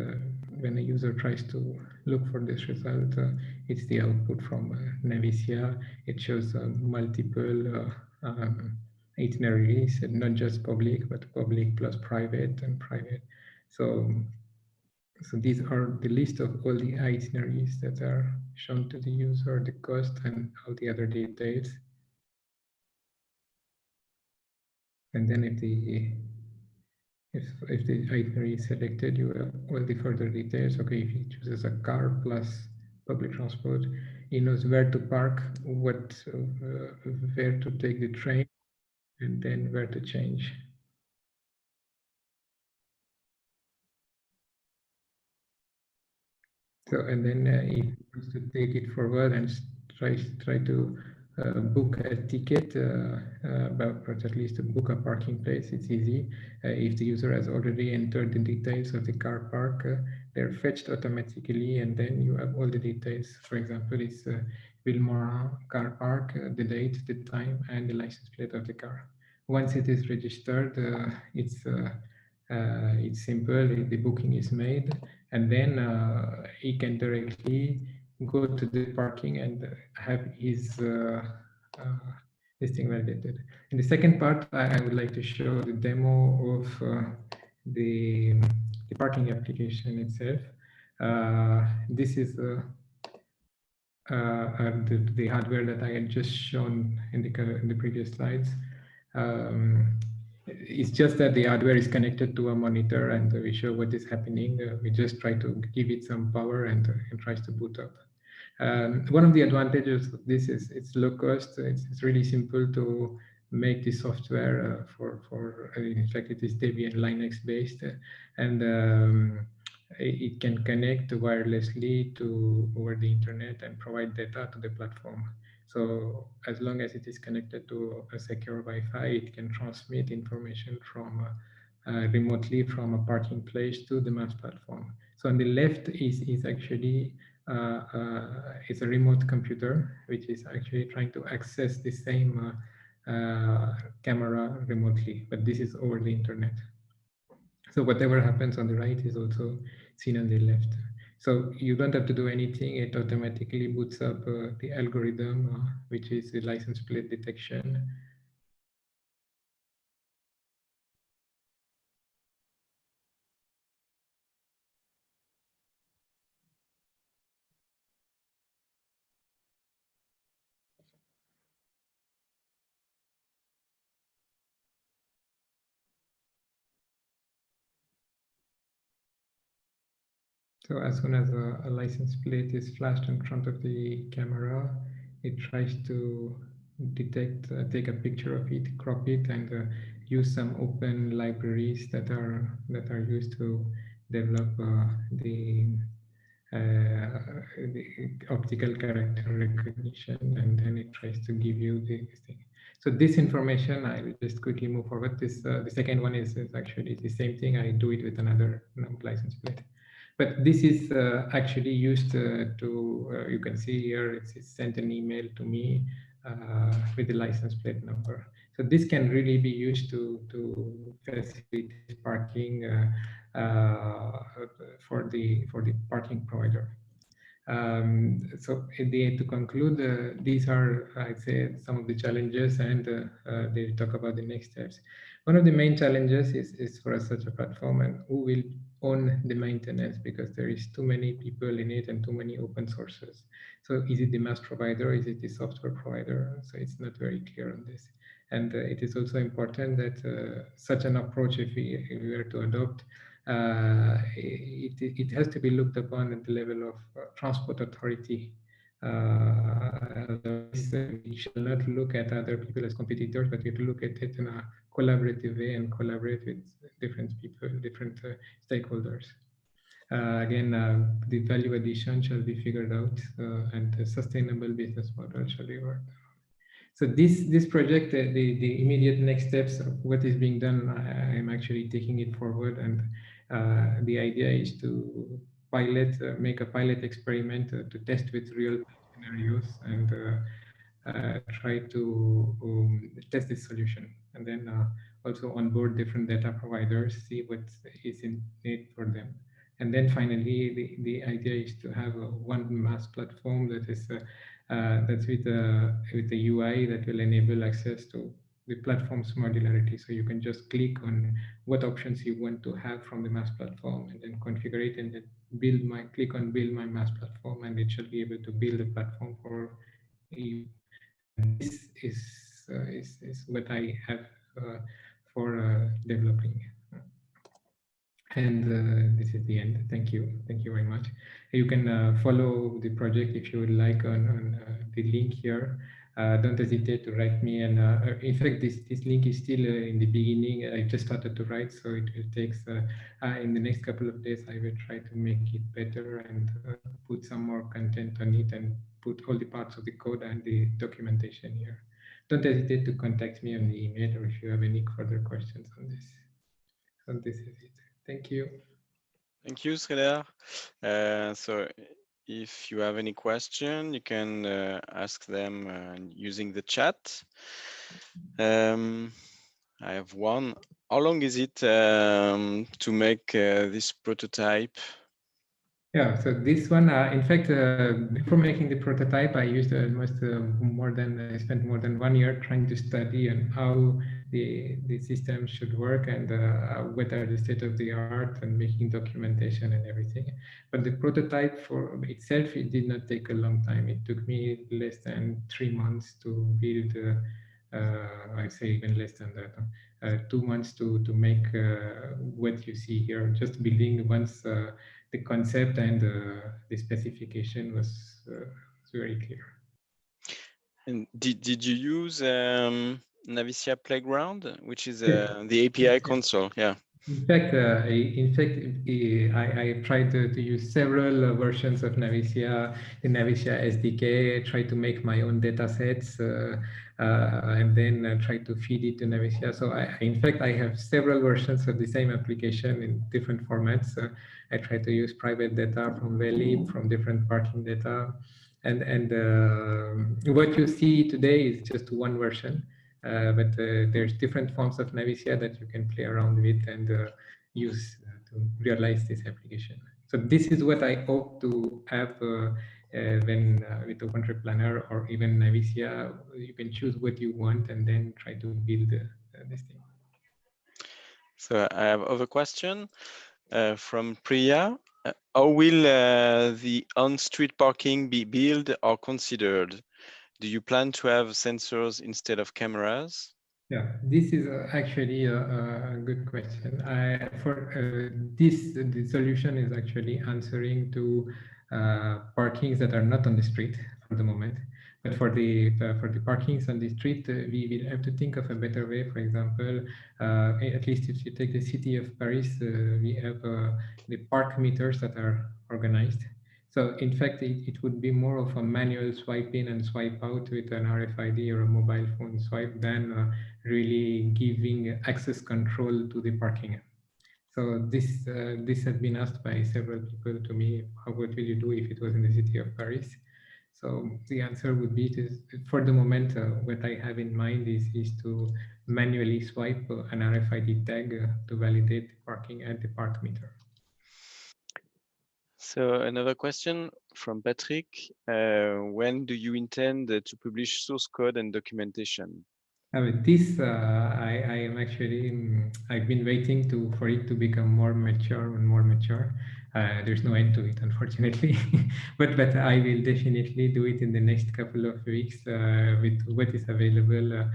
when a user tries to look for this result, it's the output from Navicia. It shows multiple itineraries, and not just public, but public plus private and private. So these are the list of all the itineraries that are shown to the user, the cost, and all the other details. And then if the itinerary is selected, you have all the further details. Okay, if he chooses a car plus public transport, he knows where to park, where to take the train, and then where to change. So, and then if he wants to take it forward and try to book a ticket, or at least book a parking place, it's easy. If the user has already entered the details of the car park, they're fetched automatically, and then you have all the details. For example, it's Villemora car park, the date, the time, and the license plate of the car. Once it is registered, it's simple. The booking is made, and then he can directly go to the parking and have his this thing validated. In the second part, I would like to show the demo of the parking application itself. This is the hardware that I had just shown in the previous slides. It's just that the hardware is connected to a monitor, and we show what is happening. We just try to give it some power and tries to boot up. One of the advantages of this is it's low cost. It's really simple to make the software in fact, it is Debian Linux based, and it can connect wirelessly over the internet and provide data to the platform. So as long as it is connected to a secure Wi-Fi, it can transmit information from remotely from a parking place to the maps platform. So on the left is actually it's a remote computer, which is actually trying to access the same camera remotely, but this is over the internet. So whatever happens on the right is also seen on the left. So you don't have to do anything. It automatically boots up the algorithm, which is the license plate detection. So as soon as a license plate is flashed in front of the camera, it tries to detect, take a picture of it, crop it, and use some open libraries that are used to develop the optical character recognition, and then it tries to give you this thing. So this information, I will just quickly move forward. This the second one is actually the same thing. I do it with another license plate. But this is actually used you can see here, it sent an email to me with the license plate number. So this can really be used to facilitate parking for the parking provider. So in the end, to conclude, these are, I'd say, some of the challenges, and they talk about the next steps. One of the main challenges is for such a platform, and who will own the maintenance, because there is too many people in it and too many open sources. So is it the MaaS provider? Is it the software provider? So it's not very clear on this. And it is also important that such an approach, if we were to adopt, it has to be looked upon at the level of transport authority. We shall not look at other people as competitors, but we have to look at it in a collaborative way and collaborate with different people, different stakeholders. Again, the value addition shall be figured out, and the sustainable business model shall be worked. So this project, the immediate next steps of what is being done, I'm actually taking it forward, and the idea is to make a pilot experiment to test with real scenarios and try to test this solution, and then also onboard different data providers, see what is in need for them. And then finally, the idea is to have one MaaS platform that is that's with the UI that will enable access to the platform's modularity. So you can just click on what options you want to have from the MaaS platform, and then configure it, and then click on build my MaaS platform, and it shall be able to build a platform for you. And this is what I have for developing. And this is the end. Thank you very much. You can follow the project if you would like on the link here. Don't hesitate to write me. And in fact, this link is still in the beginning. I just started to write, so it will take in the next couple of days. I will try to make it better and put some more content on it, and put all the parts of the code and the documentation here. Don't hesitate to contact me on the email, or if you have any further questions on this. So this is it. Thank you.
Thank you, Sreedhar. So if you have any question, you can ask them using the chat. I have one. How long is it to make this prototype?
Yeah, so this one, in fact, before making the prototype, I used almost spent more than 1 year trying to study on how the system should work, and what are the state of the art, and making documentation and everything. But the prototype for itself, it did not take a long time. It took me less than 3 months to build, I say even less than that, 2 months to make what you see here, just building once the concept and the specification was very clear.
And did you use Navicia Playground, which is the API console? Yeah.
In fact, I tried to use several versions of Navicia, the Navicia SDK. I tried to make my own data sets, and then try to feed it to Navicia. So in fact, I have several versions of the same application in different formats. I try to use private data from Velib, from different parking data. And what you see today is just one version. But there's different forms of Navicia that you can play around with and use to realize this application. So this is what I hope to have when with OpenTrip Planner or even Navicia. You can choose what you want and then try to build this thing.
So I have other question from Priya. How will the on-street parking be built or considered? Do you plan to have sensors instead of cameras?
Yeah, this is actually a good question. The solution is actually answering to parkings that are not on the street for the moment. But for the parkings on the street, we will have to think of a better way. For example, at least if you take the city of Paris, we have the park meters that are organized. So in fact, it would be more of a manual swipe in and swipe out with an RFID or a mobile phone swipe than really giving access control to the parking. So this has been asked by several people to me, what will you do if it was in the city of Paris? So the answer would be for the moment, what I have in mind is to manually swipe an RFID tag to validate the parking at the park meter.
So another question from Patrick. When do you intend to publish source code and documentation?
This I am actually I've been waiting for it to become more mature and more mature. There's no end to it, unfortunately, but I will definitely do it in the next couple of weeks with what is available.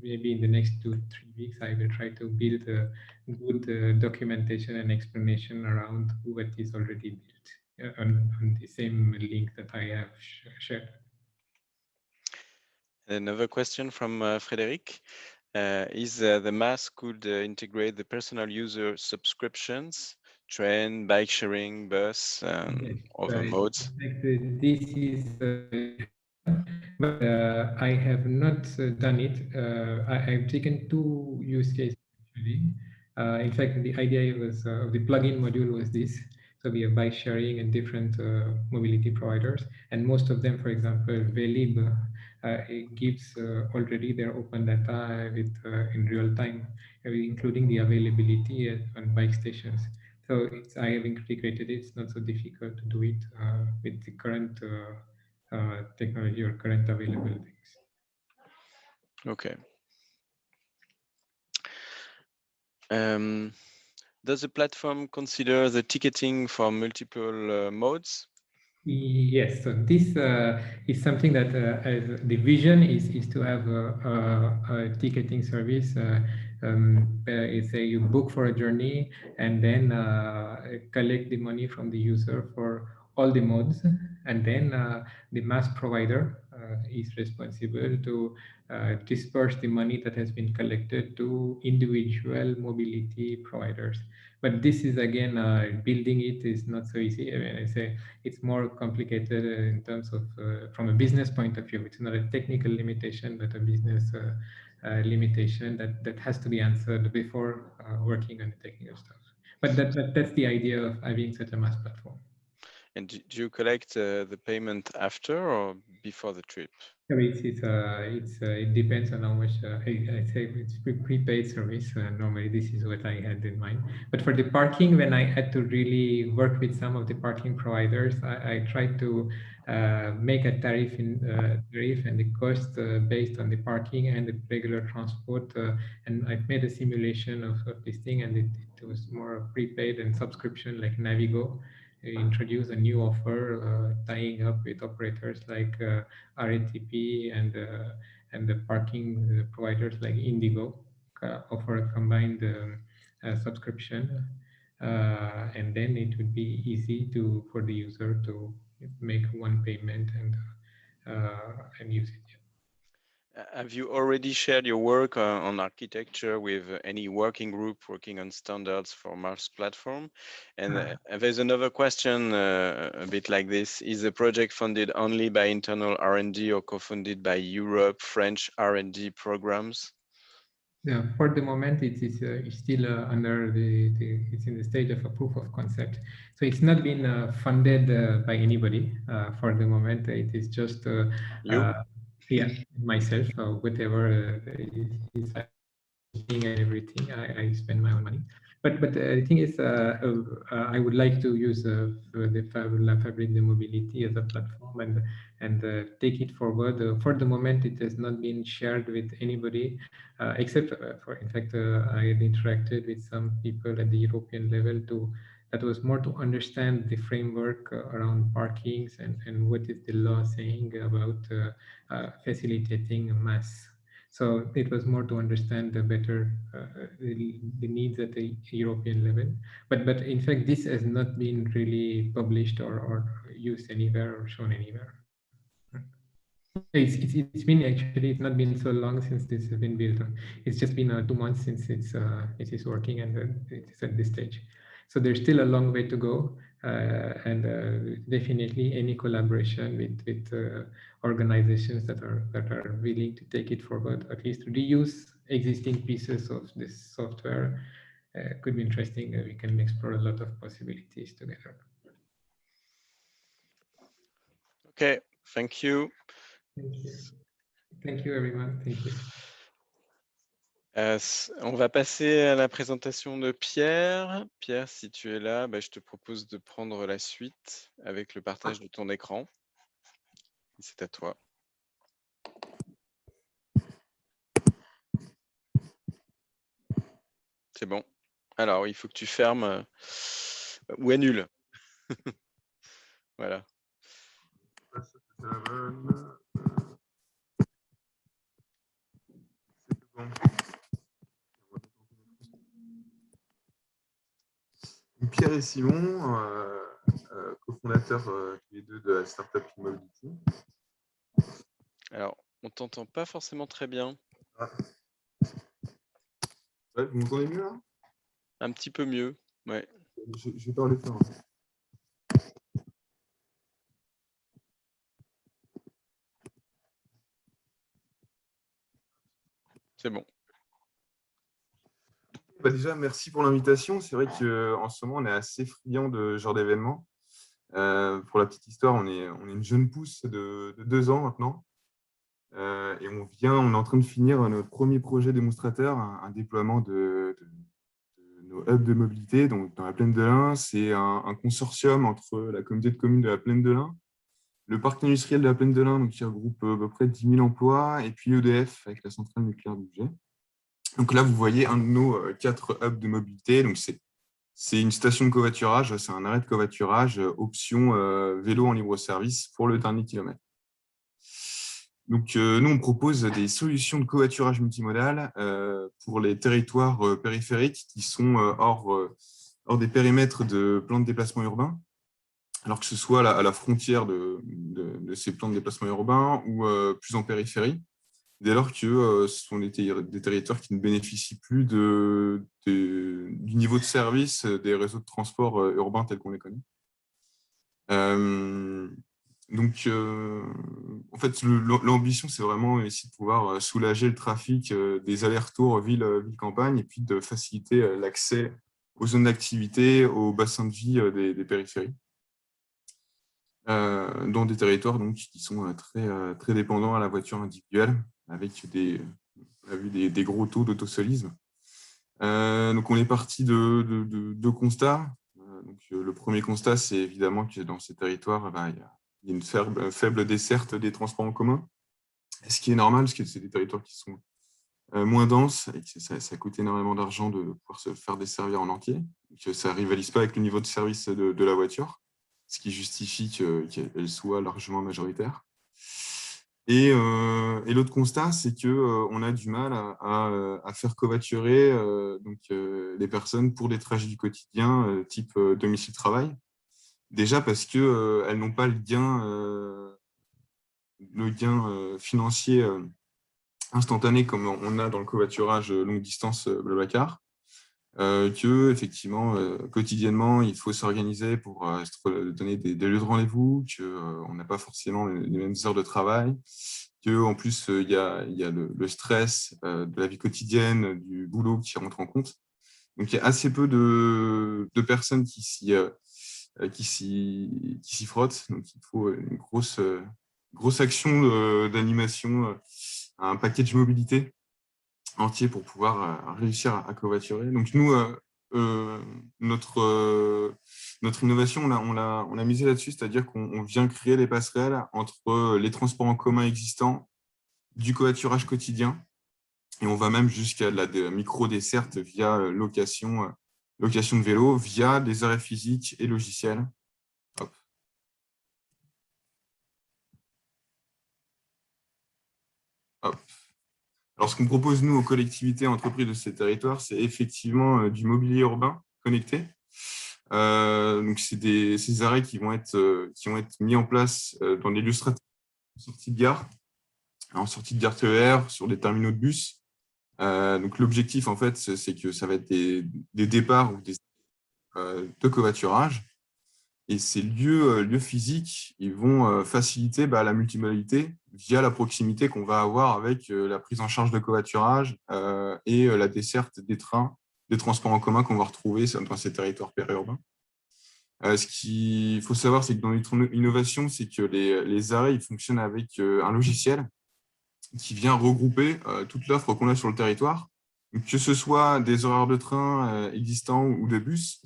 Maybe in the next 2-3 weeks, I will try to build a good documentation and explanation around what is already built on the same link that I have shared.
Another question from Frédéric. Is the MaaS could integrate the personal user subscriptions, train, bike sharing, bus,
Yes,
other modes?
this is, but I have not done it. I've taken 2 use cases actually. In fact, the idea was of the plugin module was this. So we have bike sharing and different mobility providers, and most of them, for example, Velib it gives already their open data with in real time, including the availability on bike stations. So I have integrated it. It's not so difficult to do it with the current technology or current available things.
Okay. Does the platform consider the ticketing for multiple modes?
Yes, so this is something that as the vision is to have a ticketing service. It's you book for a journey and then collect the money from the user for all the modes, and then the MaaS provider is responsible to disperse the money that has been collected to individual mobility providers. But this is again building it is not so easy. I mean, I say it's more complicated in terms of from a business point of view. It's not a technical limitation, but a business limitation that has to be answered before working on the technical stuff. But that's the idea of having such a MaaS platform.
And do you collect the payment after or before the trip?
It depends on how much I say it's prepaid service. Normally, this is what I had in mind. But for the parking, when I had to really work with some of the parking providers, I tried to make a tariff and the cost based on the parking and the regular transport. And I've made a simulation of this thing, and it was more prepaid and subscription like Navigo. Introduce a new offer tying up with operators like RATP and the parking providers like Indigo offer a combined subscription, and then it would be easy for the user to make one payment and use it.
Have you already shared your work on architecture with any working group working on standards for MaaS platform? And there's another question a bit like this. Is the project funded only by internal R&D or co-funded by Europe, French R&D programs?
Yeah, for the moment, it is still under it's in the stage of a proof of concept. So it's not been funded by anybody for the moment. It is just
You?
yeah, myself, whatever is and everything. I spend my own money. But the thing is, I would like to use the Fabric de Mobility as a platform and take it forward. For the moment, it has not been shared with anybody, except for, in fact, I had interacted with some people at the European level that was more to understand the framework around parkings and what is the law saying about facilitating MaaS. So it was more to understand better the needs at the European level. But in fact, this has not been really published or used anywhere or shown anywhere. It's been actually, it's not been so long since this has been built. It's just been 2 months since it is working and it is at this stage. So there's still a long way to go, and definitely any collaboration with organizations that are willing to take it forward, at least reuse existing pieces of this software, could be interesting. We can explore a lot of possibilities together.
Okay, thank you.
Thank you. Thank you, everyone. Thank you.
On va passer à la présentation de Pierre. Pierre, si tu es là, je te propose de prendre la suite avec le partage de ton écran. C'est à toi. C'est bon. Alors, il faut que tu fermes ou annules. Voilà.
Pierre et Simon, cofondateurs tous les deux de la startup Mobility.
Alors, on t'entend pas forcément très bien.
Ouais, vous m'entendez mieux là?
Un petit peu mieux. Ouais.
Je vais parler fort.
C'est bon.
Bah déjà, merci pour l'invitation. C'est vrai qu'en ce moment, on est assez friand de ce genre d'événements. Pour la petite histoire, on est une jeune pousse de 2 ans maintenant. Et on est en train de finir notre premier projet démonstrateur, un déploiement de nos hubs de mobilité. Donc, dans la Plaine de l'Ain, c'est un consortium entre la communauté de communes de la Plaine de l'Ain, le parc industriel de la Plaine de l'Ain, qui regroupe à peu près 10 000 emplois, et puis EDF, avec la centrale nucléaire du Jet. Donc là, vous voyez un de nos 4 hubs de mobilité. Donc, c'est une station de covoiturage, c'est un arrêt de covoiturage, option vélo en libre service pour le dernier kilomètre. Donc, nous, on propose des solutions de covoiturage multimodal pour les territoires périphériques qui sont hors des périmètres de plans de déplacement urbain, alors que ce soit à la frontière de ces plans de déplacement urbain ou plus en périphérie, dès lors que ce sont des territoires qui ne bénéficient plus du niveau de service des réseaux de transport urbains tels qu'on les connaît. Donc, en fait, l'ambition, c'est vraiment essayer de pouvoir soulager le trafic des allers-retours ville-campagne et puis de faciliter l'accès aux zones d'activité, aux bassins de vie des périphéries, dans des territoires donc, qui sont très dépendants à la voiture individuelle, avec on a vu des gros taux d'autosolisme. Donc, on est parti de 2 constats. Donc, le premier constat, c'est évidemment que dans ces territoires, il y a une faible desserte des transports en commun, ce qui est normal, parce que c'est des territoires qui sont moins denses et que ça coûte énormément d'argent de pouvoir se faire desservir en entier. Donc, ça ne rivalise pas avec le niveau de service de la voiture, ce qui justifie qu'elle soit largement majoritaire. Et l'autre constat, c'est qu'on a du mal à faire covoiturer les personnes pour des trajets du quotidien type domicile-travail. Déjà parce qu'elles n'ont pas le gain financier instantané comme on a dans le covoiturage longue distance Blablacar. Effectivement, quotidiennement, il faut s'organiser pour se donner des lieux de rendez-vous, qu'on n'a pas forcément les mêmes heures de travail, qu'en plus, il y a le stress de la vie quotidienne, du boulot qui rentre en compte. Donc, il y a assez peu de personnes qui s'y frottent. Donc, il faut une grosse action d'animation, un package mobilité entier pour pouvoir réussir à covoiturer. Donc, nous, notre innovation, on a misé là-dessus, c'est-à-dire qu'on vient créer les passerelles entre les transports en commun existants, du covoiturage quotidien, et on va même jusqu'à la micro-desserte via location de vélo, via des arrêts physiques et logiciels. Hop. Hop. Alors, ce qu'on propose, nous, aux collectivités et entreprises de ces territoires, c'est effectivement du mobilier urbain connecté. Donc, c'est ces arrêts qui vont être mis en place dans des lieux stratégiques en sortie de gare, TER, sur des terminaux de bus. Donc, l'objectif, en fait, c'est que ça va être des départs ou de covoiturage. Et ces lieux physiques, ils vont faciliter la multimodalité via la proximité qu'on va avoir avec la prise en charge de covoiturage et la desserte des trains, des transports en commun qu'on va retrouver dans ces territoires périurbains. Ce qu'il faut savoir, c'est que dans notre innovation, c'est que les arrêts ils fonctionnent avec un logiciel qui vient regrouper toute l'offre qu'on a sur le territoire, donc, que ce soit des horaires de train existants ou de bus.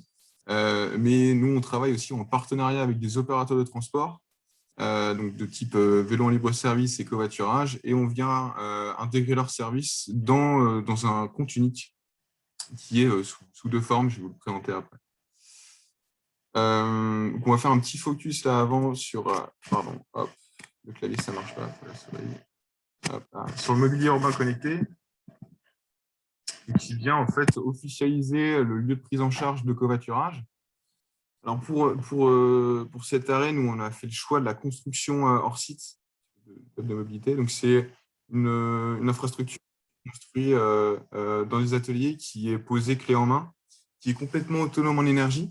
Mais nous, on travaille aussi en partenariat avec des opérateurs de transport, donc de type vélo en libre service et covoiturage, et on vient intégrer leurs services dans un compte unique qui est sous deux formes, je vais vous le présenter après. Donc on va faire un petit focus là avant sur, pardon, hop, le clavier ça marche pas, sur le mobilier urbain connecté, qui vient en fait officialiser le lieu de prise en charge de covoiturage. Alors pour cet arrêt, nous on a fait le choix de la construction hors site de mobilité. Donc c'est une infrastructure construite dans des ateliers qui est posée clé en main, qui est complètement autonome en énergie,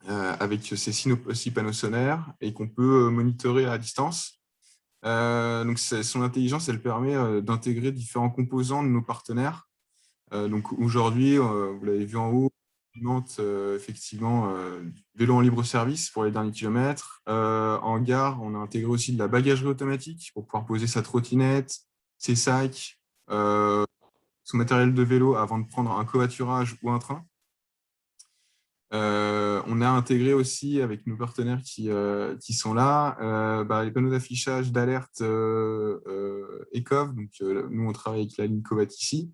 avec ces 6 panneaux solaires et qu'on peut monitorer à distance. Donc son intelligence, elle permet d'intégrer différents composants de nos partenaires. Donc aujourd'hui, vous l'avez vu en haut, Nantes, effectivement, vélo en libre service pour les derniers kilomètres. En gare, on a intégré aussi de la bagagerie automatique pour pouvoir poser sa trottinette, ses sacs, son matériel de vélo avant de prendre un covoiturage ou un train. On a intégré aussi avec nos partenaires qui sont là les panneaux d'affichage d'alerte ECOV. Donc, nous, on travaille avec la ligne Covat ici.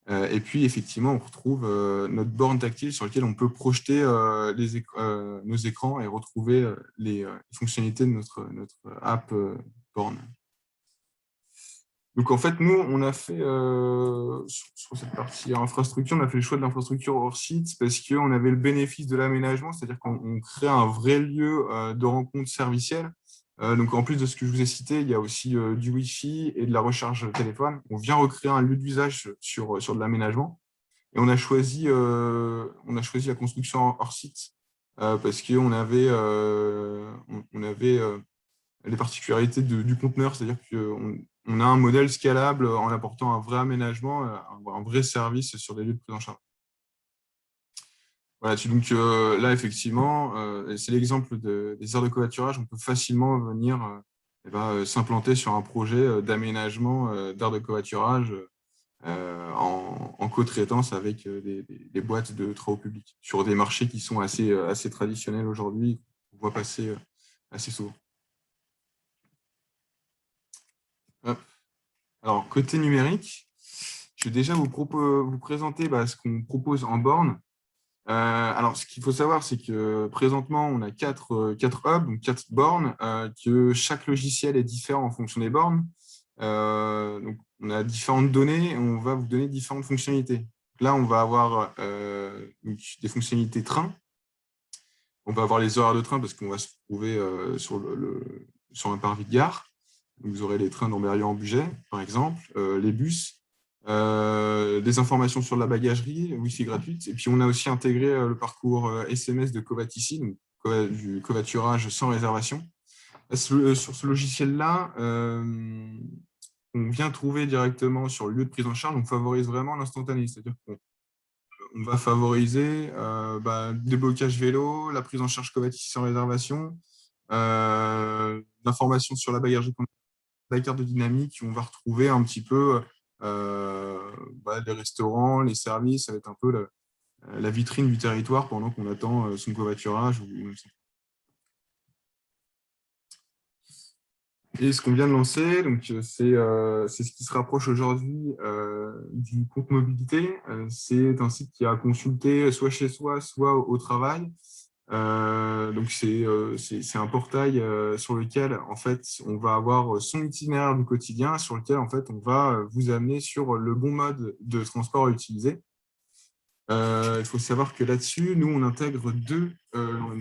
Et puis, effectivement, on retrouve notre borne tactile sur laquelle on peut projeter nos écrans et retrouver les fonctionnalités de notre app borne. Donc, en fait, nous, on a fait, sur cette partie infrastructure, on a fait le choix de l'infrastructure hors site parce qu'on avait le bénéfice de l'aménagement, c'est-à-dire qu'on crée un vrai lieu de rencontre servicielle. Donc, en plus de ce que je vous ai cité, il y a aussi du Wi-Fi et de la recharge téléphone. On vient recréer un lieu d'usage sur de l'aménagement. Et on a choisi la construction hors site parce qu'on avait, les particularités du conteneur, c'est-à-dire qu'on a un modèle scalable en apportant un vrai aménagement, un vrai service sur des lieux de prise en charge. Voilà, donc là, effectivement, c'est l'exemple des aires de covoiturage. On peut facilement venir s'implanter sur un projet d'aménagement d'aires de covoiturage en co-traitance avec des boîtes de travaux publics sur des marchés qui sont assez traditionnels aujourd'hui, qu'on voit passer assez souvent. Alors, côté numérique, je vais déjà vous présenter ce qu'on propose en borne. Alors, ce qu'il faut savoir, c'est que présentement, on a 4 hubs, donc 4 bornes, que chaque logiciel est différent en fonction des bornes. Donc, on a différentes données et on va vous donner différentes fonctionnalités. Là, on va avoir des fonctionnalités train. On va avoir les horaires de train parce qu'on va se trouver sur un parvis de gare. Vous aurez les trains d'Ambérieu-en-Bugey, par exemple, les bus, des informations sur la bagagerie, Wi-Fi gratuite. Et puis, on a aussi intégré le parcours SMS de Covat ici, donc du covoiturage sans réservation. Sur ce logiciel-là, on vient trouver directement sur le lieu de prise en charge. On favorise vraiment l'instantané, c'est-à-dire qu'on va favoriser déblocage vélo, la prise en charge Covat ici sans réservation, l'information sur la bagagerie, la carte de dynamique, on va retrouver un petit peu les restaurants, les services, ça va être un peu la vitrine du territoire pendant qu'on attend son covoiturage. Et ce qu'on vient de lancer, c'est ce qui se rapproche aujourd'hui du compte mobilité. C'est un site qui a consulté soit chez soi, soit au travail. Donc c'est un portail sur lequel en fait on va avoir son itinéraire du quotidien, sur lequel en fait on va vous amener sur le bon mode de transport à utiliser. Il faut savoir que là-dessus, nous on intègre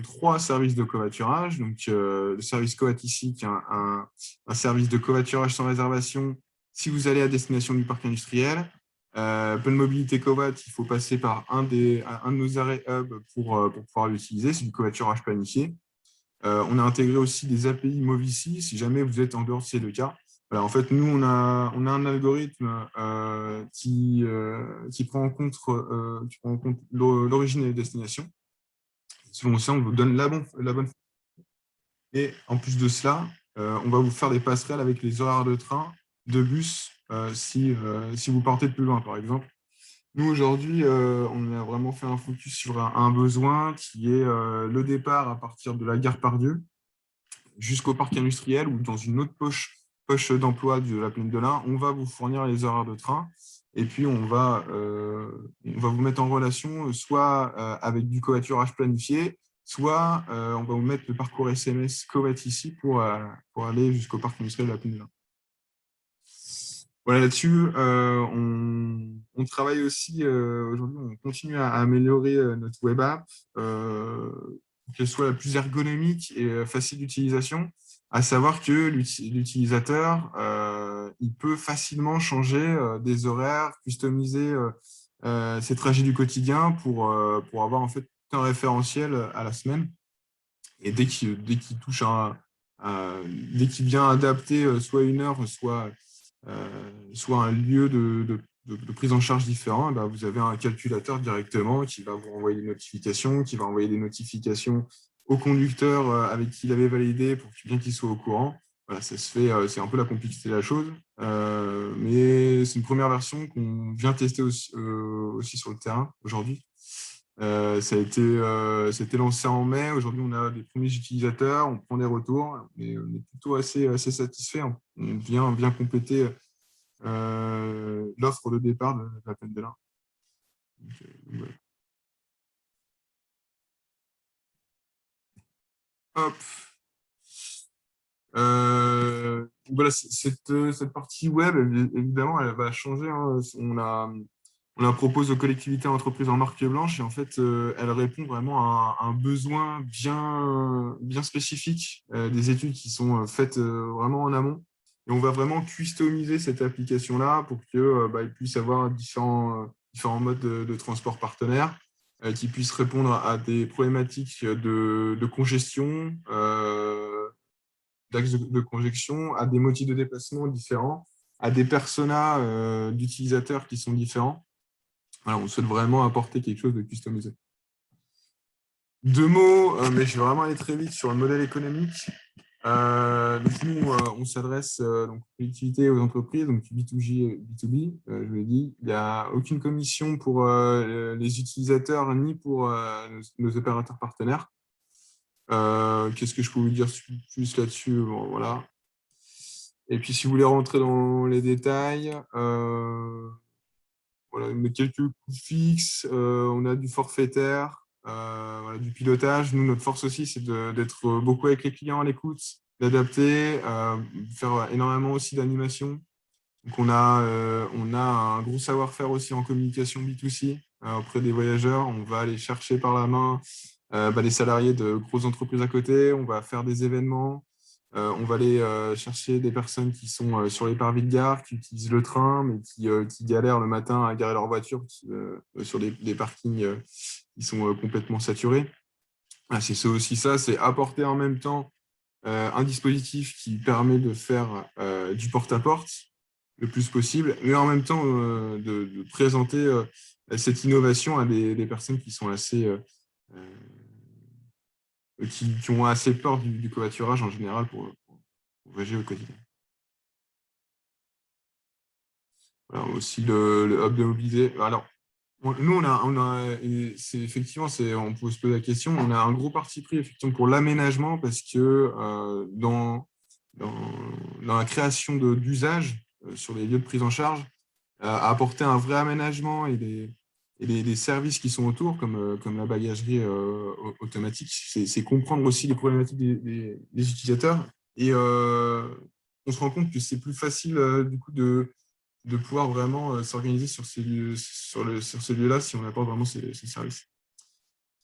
3 services de covoiturage. Donc le service Covat ici, qui est un service de covoiturage sans réservation si vous allez à destination du parc industriel. Pleine mobilité Covat, il faut passer par un de nos arrêts hub pour pouvoir l'utiliser, c'est du covoiturage planifié. On a intégré aussi des API Movici, si jamais vous êtes en dehors de ces 2 cas. Voilà, en fait, nous, on a un algorithme qui prend en compte l'origine et la destination. Selon ça, on vous donne la bonne. Et en plus de cela, on va vous faire des passerelles avec les horaires de train, de bus, si vous partez de plus loin, par exemple. Nous, aujourd'hui, on a vraiment fait un focus sur un besoin qui est le départ à partir de la gare Pardieu jusqu'au parc industriel ou dans une autre poche d'emploi de la plaine de l'Ain. On va vous fournir les horaires de train et puis on va va vous mettre en relation soit avec du covoiturage planifié, soit on va vous mettre le parcours SMS Covat ici pour aller jusqu'au parc industriel de la Penela. Voilà, là-dessus, on travaille aussi, aujourd'hui, on continue à améliorer notre web app, qu'elle soit la plus ergonomique et facile d'utilisation, à savoir que l'utilisateur, il peut facilement changer des horaires, customiser ses trajets du quotidien pour avoir en fait un référentiel à la semaine. Et dès qu'il touche dès qu'il vient adapter soit une heure, soit un lieu de prise en charge différent, bah, vous avez un calculateur directement qui va vous envoyer des notifications, qui va envoyer des notifications au conducteur avec qui il avait validé pour bien qu'il soit au courant. Voilà, ça se fait, c'est un peu la complexité de la chose, mais c'est une première version qu'on vient tester aussi sur le terrain aujourd'hui. Ça a été lancé en mai. Aujourd'hui, on a des premiers utilisateurs, on prend des retours, mais on est plutôt assez satisfait. On vient compléter l'offre de départ de la Penela. Ouais. Hop. Voilà, cette partie web, évidemment, elle va changer. Hein. On la propose aux collectivités et entreprises en marque blanche et en fait, elle répond vraiment à un besoin bien spécifique des études qui sont faites vraiment en amont. Et on va vraiment customiser cette application-là pour qu'il puisse avoir différents modes de transport partenaires, qui puissent répondre à des problématiques de congestion, d'axes de congestion, à des motifs de déplacement différents, à des personas d'utilisateurs qui sont différents. Voilà, on souhaite vraiment apporter quelque chose de customisé. 2 mots, mais je vais vraiment aller très vite sur le modèle économique. Donc nous, on s'adresse aux collectivités et aux entreprises, donc B2G et B2B, je vous l'ai dit. Il n'y a aucune commission pour les utilisateurs ni pour nos opérateurs partenaires. Qu'est-ce que je peux vous dire plus là-dessus? Bon, voilà. Et puis, si vous voulez rentrer dans les détails, voilà, quelques coûts fixes, on a du forfaitaire, voilà, du pilotage. Nous, notre force aussi, c'est d'être beaucoup avec les clients à l'écoute, d'adapter, faire énormément aussi d'animation. Donc, on a un gros savoir-faire aussi en communication B2C auprès des voyageurs. On va aller chercher par la main les salariés de grosses entreprises à côté. On va faire des événements. On va aller chercher des personnes qui sont sur les parvis de gare, qui utilisent le train, mais qui galèrent le matin à garer leur voiture sur des parkings qui sont complètement saturés. C'est ça aussi, c'est apporter en même temps un dispositif qui permet de faire du porte-à-porte le plus possible, mais en même temps de présenter cette innovation à des personnes qui sont assez qui ont assez peur du covoiturage en général pour voyager au quotidien. Voilà, aussi le hub de mobilité. Alors, nous, c'est effectivement, on peut se poser la question, on a un gros parti pris effectivement pour l'aménagement parce que dans la création d'usages sur les lieux de prise en charge, à apporter un vrai aménagement et des services qui sont autour, comme la bagagerie automatique, c'est comprendre aussi les problématiques des utilisateurs. Et on se rend compte que c'est plus facile du coup de pouvoir vraiment s'organiser sur ces lieux-là si on apporte vraiment ces services.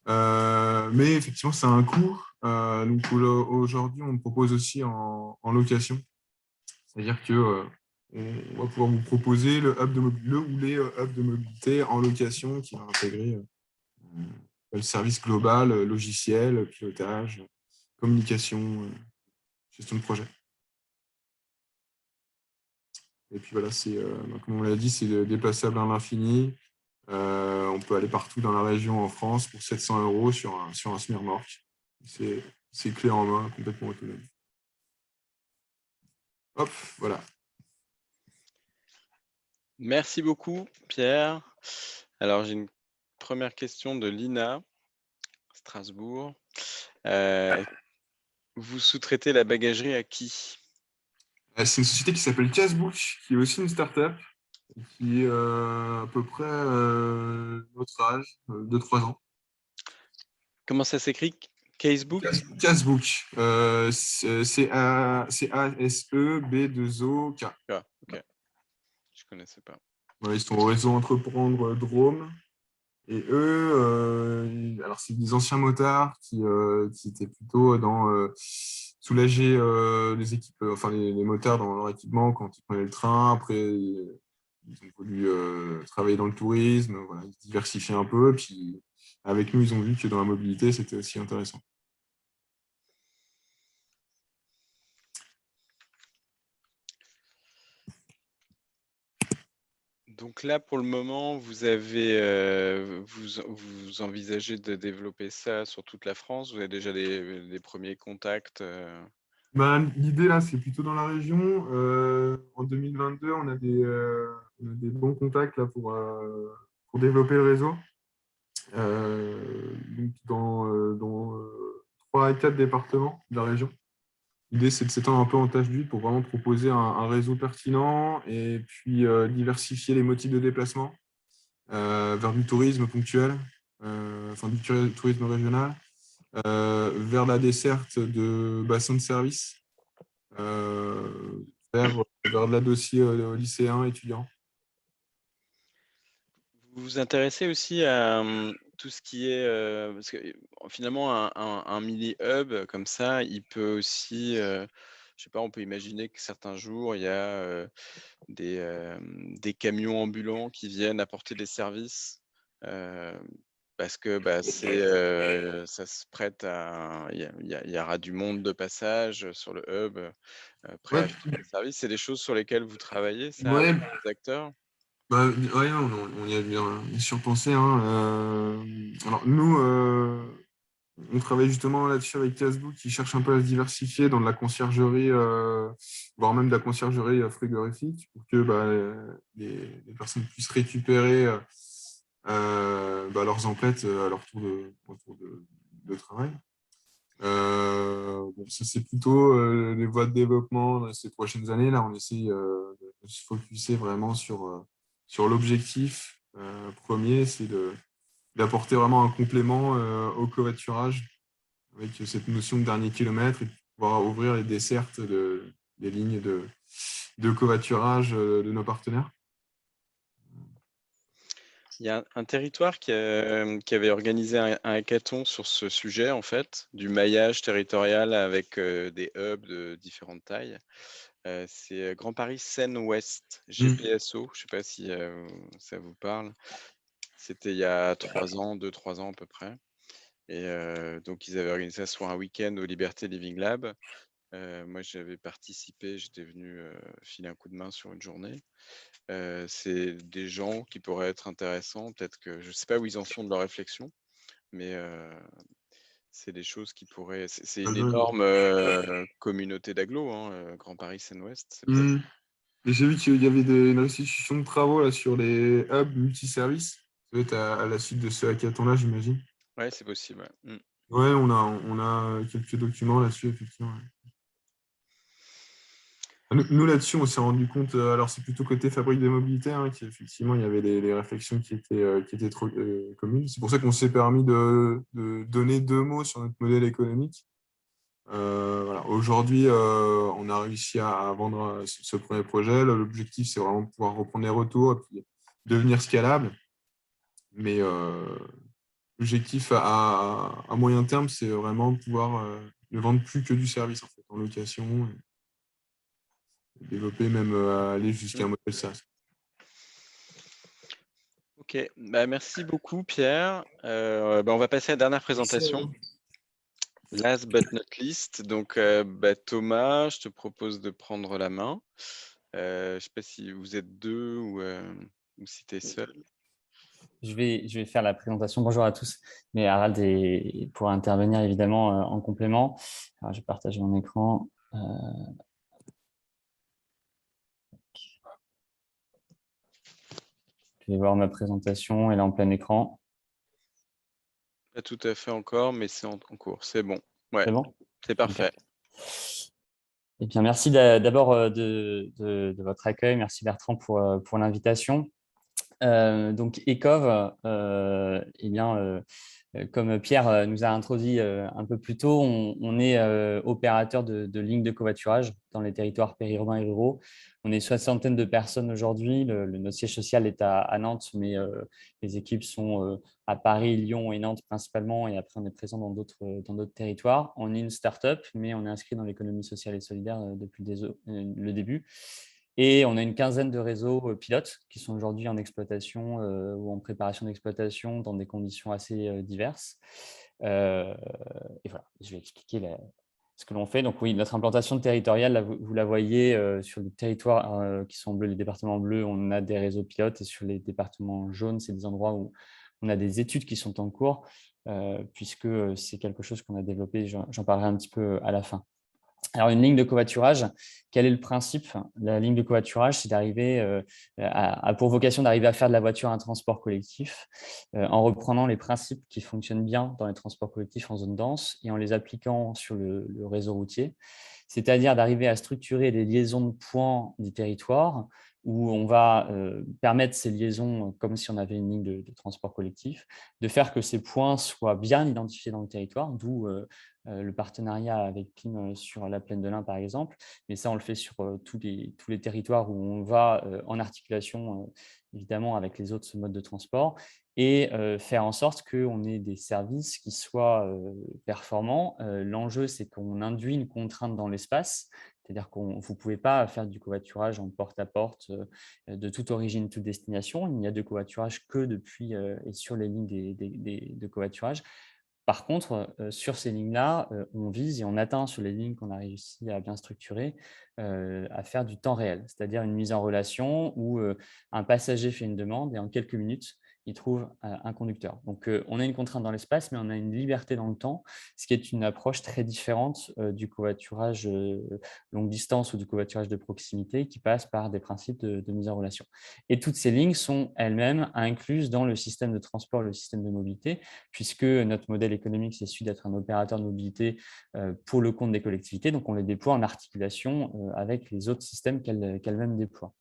Mais effectivement, ça a un coût. Donc aujourd'hui, on propose aussi en location. C'est-à-dire que on va pouvoir vous proposer le ou les hubs de mobilité en location qui va intégrer le service global, logiciel, pilotage, communication, gestion de projet. Et puis voilà, comme on l'a dit, c'est déplaçable à l'infini. On peut aller partout dans la région en France pour 700 € sur un semi-remorque. C'est clé en main, complètement autonome. Hop, voilà.
Merci beaucoup, Pierre. Alors, j'ai une première question de Lina, Strasbourg. Vous sous-traitez la bagagerie à qui?
C'est une société qui s'appelle Cashbook, qui est aussi une start-up, qui est à peu près votre âge, 2-3 ans.
Comment ça s'écrit? Casebook?
Casebook. C-A-S-E-B-2-O-K.
Ah, ok. Je ne connaissais pas.
Ouais, ils sont au réseau Entreprendre Drôme. Et eux, alors c'est des anciens motards qui étaient plutôt dans soulager les équipes, enfin les motards dans leur équipement quand ils prenaient le train. Après, ils ont voulu travailler dans le tourisme, voilà, ils se diversifiaient un peu. Puis avec nous, ils ont vu que dans la mobilité, c'était aussi intéressant.
Donc là, pour le moment, vous avez, vous envisagez de développer ça sur toute la France? Vous avez déjà des premiers contacts?
Ben, l'idée là, c'est plutôt dans la région. En 2022, on a des bons contacts là pour développer le réseau. Donc dans 3 à 4 départements de la région. L'idée, c'est de s'étendre un peu en tâche d'huile pour vraiment proposer un réseau pertinent et puis diversifier les motifs de déplacement vers du tourisme ponctuel, enfin du tourisme régional, vers la desserte de bassins de service, vers de la dossier lycéens, étudiants.
Vous vous intéressez aussi à tout ce qui est, parce que finalement, un mini hub comme ça, il peut aussi, je sais pas, on peut imaginer que certains jours, il y a des camions ambulants qui viennent apporter des services. Parce que ça se prête à. Il y aura du monde de passage sur le hub, prêt
Ouais,
à faire des services. C'est des choses sur lesquelles vous travaillez, ça,
ouais,
avec les acteurs?
bah, ouais, on y a bien sûr pensé, hein. Alors nous, on travaille justement là-dessus avec Casebook qui cherche un peu à se diversifier dans de la conciergerie, voire même de la conciergerie frigorifique, pour que les personnes puissent récupérer leurs emplettes à leur retour de travail. Bon, ça, c'est plutôt les voies de développement dans ces prochaines années. Là, on essaie de se focuser vraiment sur l'objectif premier, c'est d'apporter vraiment un complément au covoiturage avec cette notion de dernier kilomètre et de pouvoir ouvrir les dessertes des lignes de covoiturage de nos partenaires.
Il y a un territoire qui avait organisé un hackathon sur ce sujet, en fait, du maillage territorial avec des hubs de différentes tailles. C'est Grand Paris Seine-Ouest, GPSO. Je ne sais pas si ça vous parle. C'était il y a 3 ans, 2-3 ans à peu près. Et donc, ils avaient organisé ça sur un week-end au Liberté Living Lab. Moi, j'avais participé, j'étais venu filer un coup de main sur une journée. C'est des gens qui pourraient être intéressants. Peut-être que je ne sais pas où ils en sont de leur réflexion, mais c'est des choses qui pourraient. C'est une énorme communauté d'agglos, hein, Grand Paris Seine-Ouest. C'est peut-être.
Et j'ai vu qu'il y avait une restitution de travaux là, sur les hubs multiservices. Ça doit être à la suite de ce hackathon-là, j'imagine.
Ouais, c'est possible. Ouais.
Ouais, on a quelques documents là-dessus, effectivement. Nous, là-dessus, on s'est rendu compte, alors c'est plutôt côté fabrique de mobilité, hein, qu'effectivement, il y avait les réflexions qui étaient trop communes. C'est pour ça qu'on s'est permis de donner 2 mots sur notre modèle économique. Voilà. Aujourd'hui, on a réussi à vendre ce premier projet. L'objectif, c'est vraiment de pouvoir reprendre les retours et puis devenir scalable. Mais l'objectif à moyen terme, c'est vraiment de pouvoir ne vendre plus que du service en fait, en location. Développer, même aller jusqu'à un modèle SaaS.
Ok, merci beaucoup Pierre. On va passer à la dernière présentation. Last but not least. Donc Thomas, je te propose de prendre la main. Je ne sais pas si vous êtes 2 ou si tu es seul.
Je vais faire la présentation. Bonjour à tous. Mais Harald pourra intervenir évidemment en complément. Alors, je partage mon écran. Je vais voir ma présentation. Elle est en plein écran.
Pas tout à fait encore, mais c'est en cours. C'est bon. Ouais,
c'est bon?
C'est parfait.
Okay. Eh bien, merci d'abord de votre accueil. Merci Bertrand pour l'invitation. Donc Ecov, eh bien, comme Pierre nous a introduit un peu plus tôt, on est opérateur de lignes de covoiturage dans les territoires périurbains et ruraux. On est une soixantaine de personnes aujourd'hui. Notre siège social est à Nantes, mais les équipes sont à Paris, Lyon et Nantes principalement. Et après, on est présent dans d'autres territoires. On est une start-up, mais on est inscrit dans l'économie sociale et solidaire depuis le début. Et on a une quinzaine de réseaux pilotes qui sont aujourd'hui en exploitation ou en préparation d'exploitation dans des conditions assez diverses. Et voilà, je vais expliquer ce que l'on fait. Donc oui, notre implantation territoriale, là, vous la voyez sur les territoires qui sont bleus, les départements bleus, on a des réseaux pilotes, et sur les départements jaunes, c'est des endroits où on a des études qui sont en cours, puisque c'est quelque chose qu'on a développé, j'en parlerai un petit peu à la fin. Alors, une ligne de covoiturage, quel est le principe? La ligne de covoiturage, c'est d'arriver a pour vocation d'arriver à faire de la voiture un transport collectif en reprenant les principes qui fonctionnent bien dans les transports collectifs en zone dense et en les appliquant sur le réseau routier, c'est-à-dire d'arriver à structurer les liaisons de points du territoire où on va permettre ces liaisons comme si on avait une ligne de transport collectif, de faire que ces points soient bien identifiés dans le territoire, d'où le partenariat avec Pim sur la plaine de l'Ain, par exemple. Mais ça, on le fait sur tous les territoires où on va en articulation, évidemment, avec les autres modes de transport et faire en sorte qu'on ait des services qui soient performants. L'enjeu, c'est qu'on induit une contrainte dans l'espace, c'est-à-dire que vous ne pouvez pas faire du covoiturage en porte-à-porte de toute origine, toute destination. Il n'y a de covoiturage que depuis et sur les lignes de covoiturage. Par contre, sur ces lignes-là, on vise et on atteint sur les lignes qu'on a réussi à bien structurer, à faire du temps réel, c'est-à-dire une mise en relation où un passager fait une demande et en quelques minutes, il trouve un conducteur. Donc, on a une contrainte dans l'espace, mais on a une liberté dans le temps, ce qui est une approche très différente du covoiturage longue distance ou du covoiturage de proximité qui passe par des principes de mise en relation. Et toutes ces lignes sont elles-mêmes incluses dans le système de transport, le système de mobilité, puisque notre modèle économique, c'est celui d'être un opérateur de mobilité pour le compte des collectivités. Donc, on les déploie en articulation avec les autres systèmes qu'elles-mêmes déploient.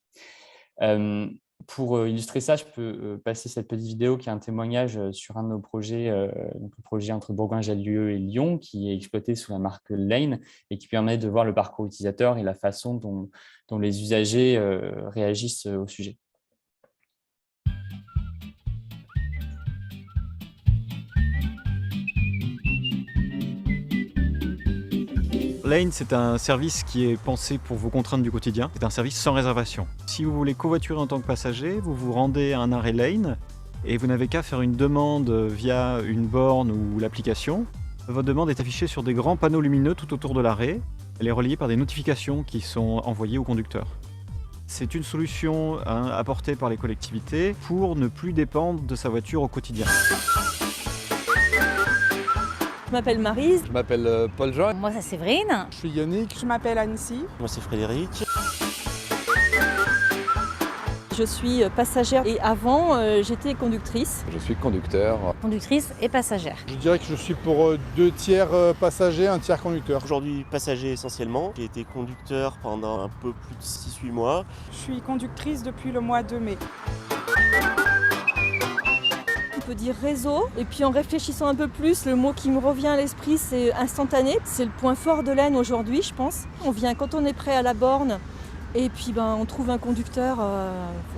Pour illustrer ça, je peux passer cette petite vidéo qui est un témoignage sur un de nos projets, donc le projet entre Bourgoin-Jallieu et Lyon, qui est exploité sous la marque Lane et qui permet de voir le parcours utilisateur et la façon dont les usagers réagissent au sujet.
Lane, c'est un service qui est pensé pour vos contraintes du quotidien. C'est un service sans réservation. Si vous voulez covoiturer en tant que passager, vous vous rendez à un arrêt Lane et vous n'avez qu'à faire une demande via une borne ou l'application. Votre demande est affichée sur des grands panneaux lumineux tout autour de l'arrêt. Elle est reliée par des notifications qui sont envoyées au conducteur. C'est une solution apportée par les collectivités pour ne plus dépendre de sa voiture au quotidien.
Je m'appelle Maryse.
Je m'appelle Paul-Jean.
Moi, c'est Séverine.
Je suis Yannick.
Je m'appelle Annecy.
Moi, c'est Frédéric.
Je suis passagère et avant, j'étais conductrice.
Je suis conducteur.
Conductrice et passagère.
Je dirais que je suis pour 2 tiers passagers, 1 tiers conducteur.
Aujourd'hui, passager essentiellement. J'ai été conducteur pendant un peu plus de 6-8 mois.
Je suis conductrice depuis le mois de mai.
On peut dire réseau, et puis en réfléchissant un peu plus, le mot qui me revient à l'esprit, c'est instantané. C'est le point fort de Lane aujourd'hui, je pense. On vient quand on est prêt à la borne, et puis on trouve un conducteur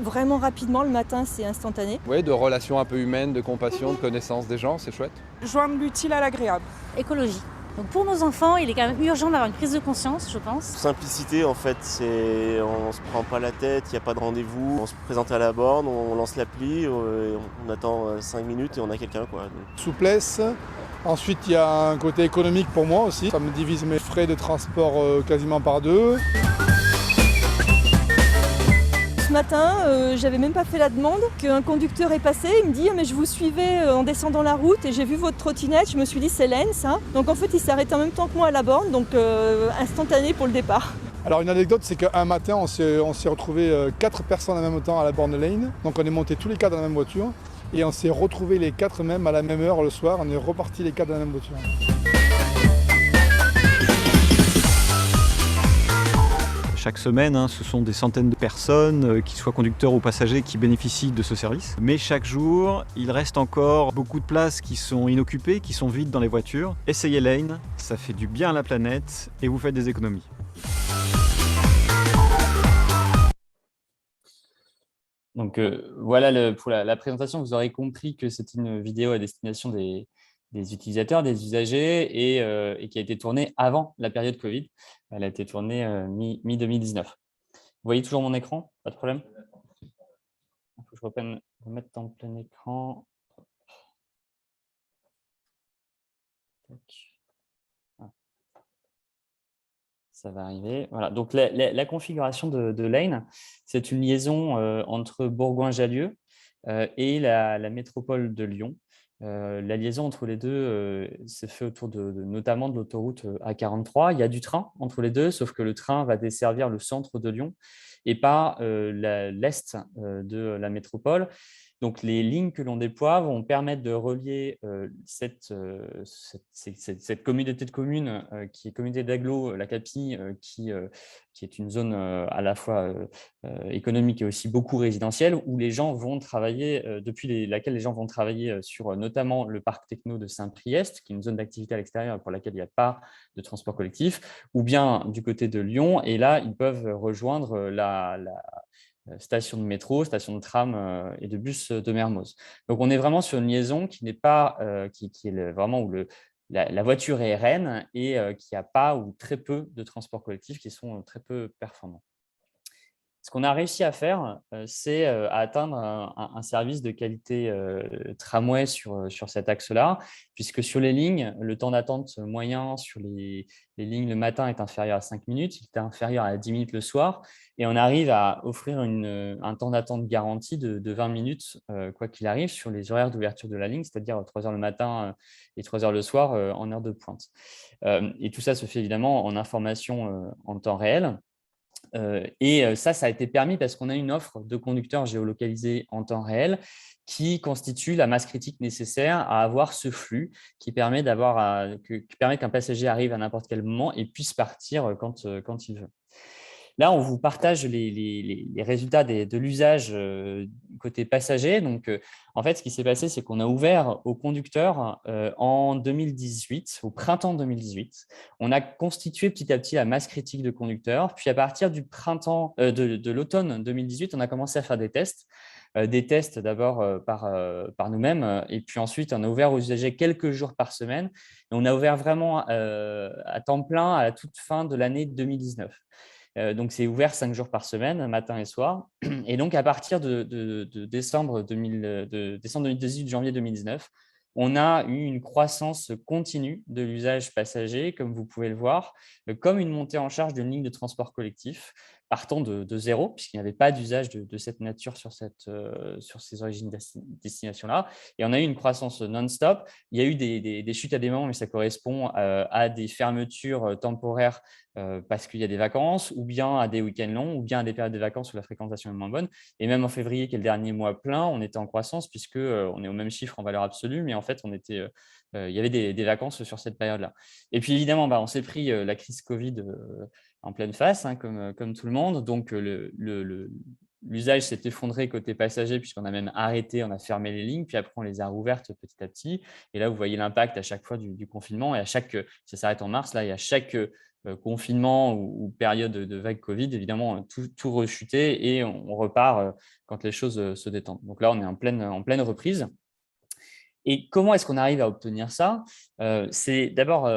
vraiment rapidement. Le matin, c'est instantané.
Oui, de relations un peu humaines, de compassion, de connaissance des gens, c'est chouette.
Joindre l'utile à l'agréable.
Écologie. Donc pour nos enfants, il est quand même urgent d'avoir une prise de conscience, je pense.
Simplicité, en fait, c'est on se prend pas la tête, il n'y a pas de rendez-vous. On se présente à la borne, on lance l'appli, on attend 5 minutes et on a quelqu'un, quoi.
Souplesse. Ensuite, il y a un côté économique pour moi aussi. Ça me divise mes frais de transport quasiment par 2.
Ce matin, j'avais même pas fait la demande, qu'un conducteur est passé, il me dit mais je vous suivais en descendant la route et j'ai vu votre trottinette, je me suis dit c'est Lane ça. Donc en fait il s'est arrêté en même temps que moi à la borne, donc instantané pour le départ.
Alors une anecdote, c'est qu'un matin on s'est retrouvé 4 personnes en même temps à la borne Lane. Donc on est montés tous les 4 dans la même voiture et on s'est retrouvés les 4 même à la même heure le soir, on est repartis les 4 dans la même voiture.
chaque semaine, hein, ce sont des centaines de personnes, qu'ils soient conducteurs ou passagers, qui bénéficient de ce service. Mais chaque jour, il reste encore beaucoup de places qui sont inoccupées, qui sont vides dans les voitures. Essayez Lane, ça fait du bien à la planète et vous faites des économies.
Donc voilà pour la présentation. Vous aurez compris que c'est une vidéo à destination des utilisateurs, des usagers et qui a été tournée avant la période Covid. Elle a été tournée mi-2019. Vous voyez toujours mon écran? Pas de problème? Il faut que je remette en plein écran. Ça va arriver. Voilà. Donc, la configuration de Lane, c'est une liaison entre Bourgoin-Jallieu et la métropole de Lyon. La liaison entre les deux s'est faite autour notamment de l'autoroute A43. Il y a du train entre les deux, sauf que le train va desservir le centre de Lyon et pas l'est de la métropole. Donc, les lignes que l'on déploie vont permettre de relier cette communauté de communes qui est communauté d'agglo, la CAPI, qui est une zone à la fois économique et aussi beaucoup résidentielle, où les gens vont travailler, depuis laquelle les gens vont travailler sur notamment le parc techno de Saint-Priest, qui est une zone d'activité à l'extérieur pour laquelle il n'y a pas de transport collectif, ou bien du côté de Lyon. Et là, ils peuvent rejoindre la station de métro, station de tram et de bus de Mermoz. Donc, on est vraiment sur une liaison qui n'est pas, qui est vraiment où la voiture est RN et qui n'a pas ou très peu de transports collectifs qui sont très peu performants. Ce qu'on a réussi à faire, c'est à atteindre un service de qualité tramway sur cet axe-là, puisque sur les lignes, le temps d'attente moyen sur les lignes le matin est inférieur à 5 minutes, il est inférieur à 10 minutes le soir, et on arrive à offrir un temps d'attente garanti de 20 minutes, quoi qu'il arrive, sur les horaires d'ouverture de la ligne, c'est-à-dire 3 heures le matin et 3 heures le soir en heure de pointe. Et tout ça se fait évidemment en information en temps réel. Et ça a été permis parce qu'on a une offre de conducteurs géolocalisés en temps réel qui constitue la masse critique nécessaire à avoir ce flux qui permet qu'un passager arrive à n'importe quel moment et puisse partir quand il veut. Là, on vous partage les résultats de l'usage côté passager. Donc, en fait, ce qui s'est passé, c'est qu'on a ouvert aux conducteurs en 2018, au printemps 2018. On a constitué petit à petit la masse critique de conducteurs. Puis, à partir du printemps de l'automne 2018, on a commencé à faire des tests. Des tests d'abord par nous-mêmes et puis ensuite on a ouvert aux usagers quelques jours par semaine et on a ouvert vraiment à temps plein à la toute fin de l'année 2019. Donc, c'est ouvert 5 jours par semaine, matin et soir. Et donc, à partir de décembre 2018, janvier 2019, on a eu une croissance continue de l'usage passager, comme vous pouvez le voir, comme une montée en charge d'une ligne de transport collectif, partant de zéro, puisqu'il n'y avait pas d'usage de cette nature sur ces origines destinations-là. Et on a eu une croissance non-stop. Il y a eu des chutes à des moments, mais ça correspond à des fermetures temporaires parce qu'il y a des vacances, ou bien à des week-ends longs, ou bien à des périodes de vacances où la fréquentation est moins bonne. Et même en février, qui est le dernier mois plein, on était en croissance puisqu'on est au même chiffre en valeur absolue, mais en fait, il y avait des vacances sur cette période-là. Et puis évidemment, on s'est pris la crise Covid en pleine face, hein, comme tout le monde. Donc, l'usage s'est effondré côté passager puisqu'on a même arrêté, on a fermé les lignes, puis après on les a rouvertes petit à petit. Et là, vous voyez l'impact à chaque fois du confinement. Et ça s'arrête en mars, là, et à chaque confinement ou période de vague Covid, évidemment, tout rechuté et on repart quand les choses se détendent. Donc là, on est en pleine reprise. Et comment est-ce qu'on arrive à obtenir ça? C'est d'abord,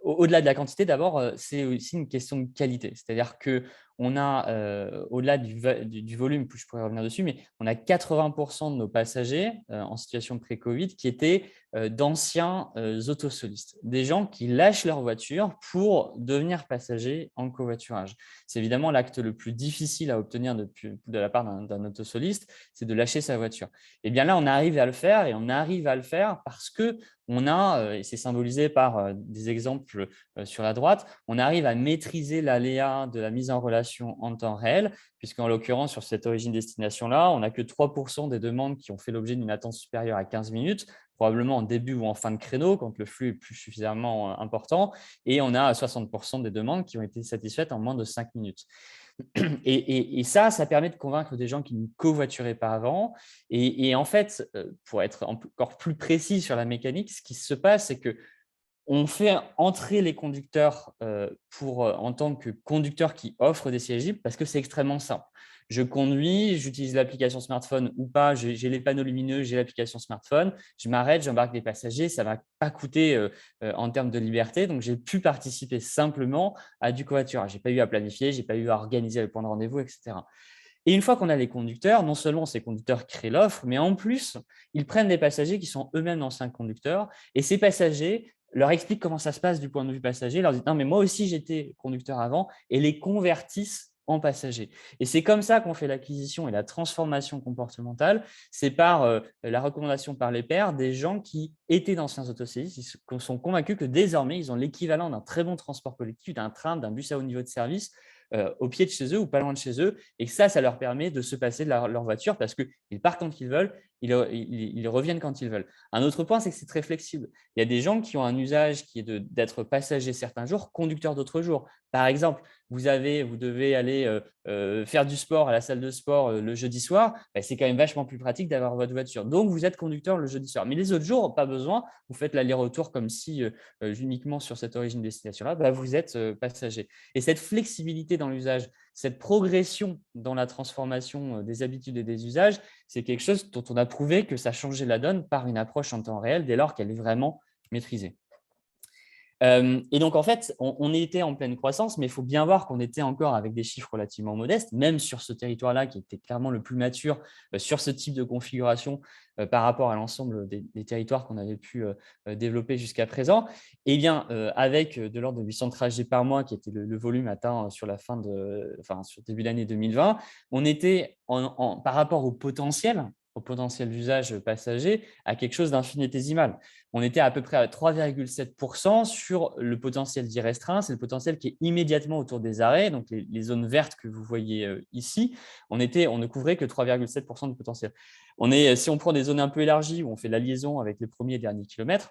au-delà de la quantité, d'abord, c'est aussi une question de qualité. C'est-à-dire qu'on a, au-delà du volume, je pourrais revenir dessus, mais on a 80% de nos passagers en situation pré-Covid qui étaient d'anciens autosolistes, des gens qui lâchent leur voiture pour devenir passagers en covoiturage. C'est évidemment l'acte le plus difficile à obtenir de la part d'un autosoliste, c'est de lâcher sa voiture. Et bien là, on arrive à le faire et on arrive à le faire parce que on a, et c'est symbolisé par des exemples sur la droite, on arrive à maîtriser l'aléa de la mise en relation réservation en temps réel, puisqu'en l'occurrence, sur cette origine-destination-là, on n'a que 3% des demandes qui ont fait l'objet d'une attente supérieure à 15 minutes, probablement en début ou en fin de créneau, quand le flux est plus suffisamment important, et on a 60% des demandes qui ont été satisfaites en moins de 5 minutes. Et ça permet de convaincre des gens qui ne covoituraient pas avant. Et en fait, pour être encore plus précis sur la mécanique, ce qui se passe, c'est qu'on fait entrer les conducteurs en tant que conducteurs qui offrent des sièges libres parce que c'est extrêmement simple. Je conduis, j'utilise l'application smartphone ou pas, j'ai les panneaux lumineux, j'ai l'application smartphone, je m'arrête, j'embarque des passagers, ça ne m'a pas coûté en termes de liberté, donc j'ai pu participer simplement à du covoiturage. Je n'ai pas eu à planifier, je n'ai pas eu à organiser le point de rendez-vous, etc. Et une fois qu'on a les conducteurs, non seulement ces conducteurs créent l'offre, mais en plus, ils prennent des passagers qui sont eux-mêmes anciens conducteurs, et ces passagers leur expliquent comment ça se passe du point de vue passager, leur disent « Non, mais moi aussi, j'étais conducteur avant », et les convertissent en passagers. Et c'est comme ça qu'on fait l'acquisition et la transformation comportementale. C'est par la recommandation par les pairs des gens qui étaient d'anciens autoséistes, qui sont convaincus que désormais, ils ont l'équivalent d'un très bon transport collectif, d'un train, d'un bus à haut niveau de service, au pied de chez eux ou pas loin de chez eux, et ça leur permet de se passer de leur voiture parce qu'ils partent quand ils veulent, ils reviennent quand ils veulent. Un autre point, c'est que c'est très flexible. Il y a des gens qui ont un usage qui est d'être passager certains jours, conducteur d'autres jours. Par exemple, vous devez aller faire du sport à la salle de sport le jeudi soir, c'est quand même vachement plus pratique d'avoir votre voiture. Donc, vous êtes conducteur le jeudi soir. Mais les autres jours, pas besoin. Vous faites l'aller-retour comme si uniquement sur cette origine-destination-là, vous êtes passager. Et cette flexibilité dans l'usage, cette progression dans la transformation des habitudes et des usages, c'est quelque chose dont on a prouvé que ça changeait la donne par une approche en temps réel dès lors qu'elle est vraiment maîtrisée. Et donc, en fait, on était en pleine croissance, mais il faut bien voir qu'on était encore avec des chiffres relativement modestes, même sur ce territoire-là qui était clairement le plus mature sur ce type de configuration par rapport à l'ensemble des territoires qu'on avait pu développer jusqu'à présent. Et bien, avec de l'ordre de 800 trajets par mois, qui était le volume atteint sur sur début d'année 2020, on était par rapport au potentiel d'usage passager à quelque chose d'infinitésimal. On était à peu près à 3,7% sur le potentiel dit restreint. C'est le potentiel qui est immédiatement autour des arrêts, donc les zones vertes que vous voyez ici. On ne couvrait que 3,7% du potentiel. Si on prend des zones un peu élargies où on fait la liaison avec les premiers et derniers kilomètres,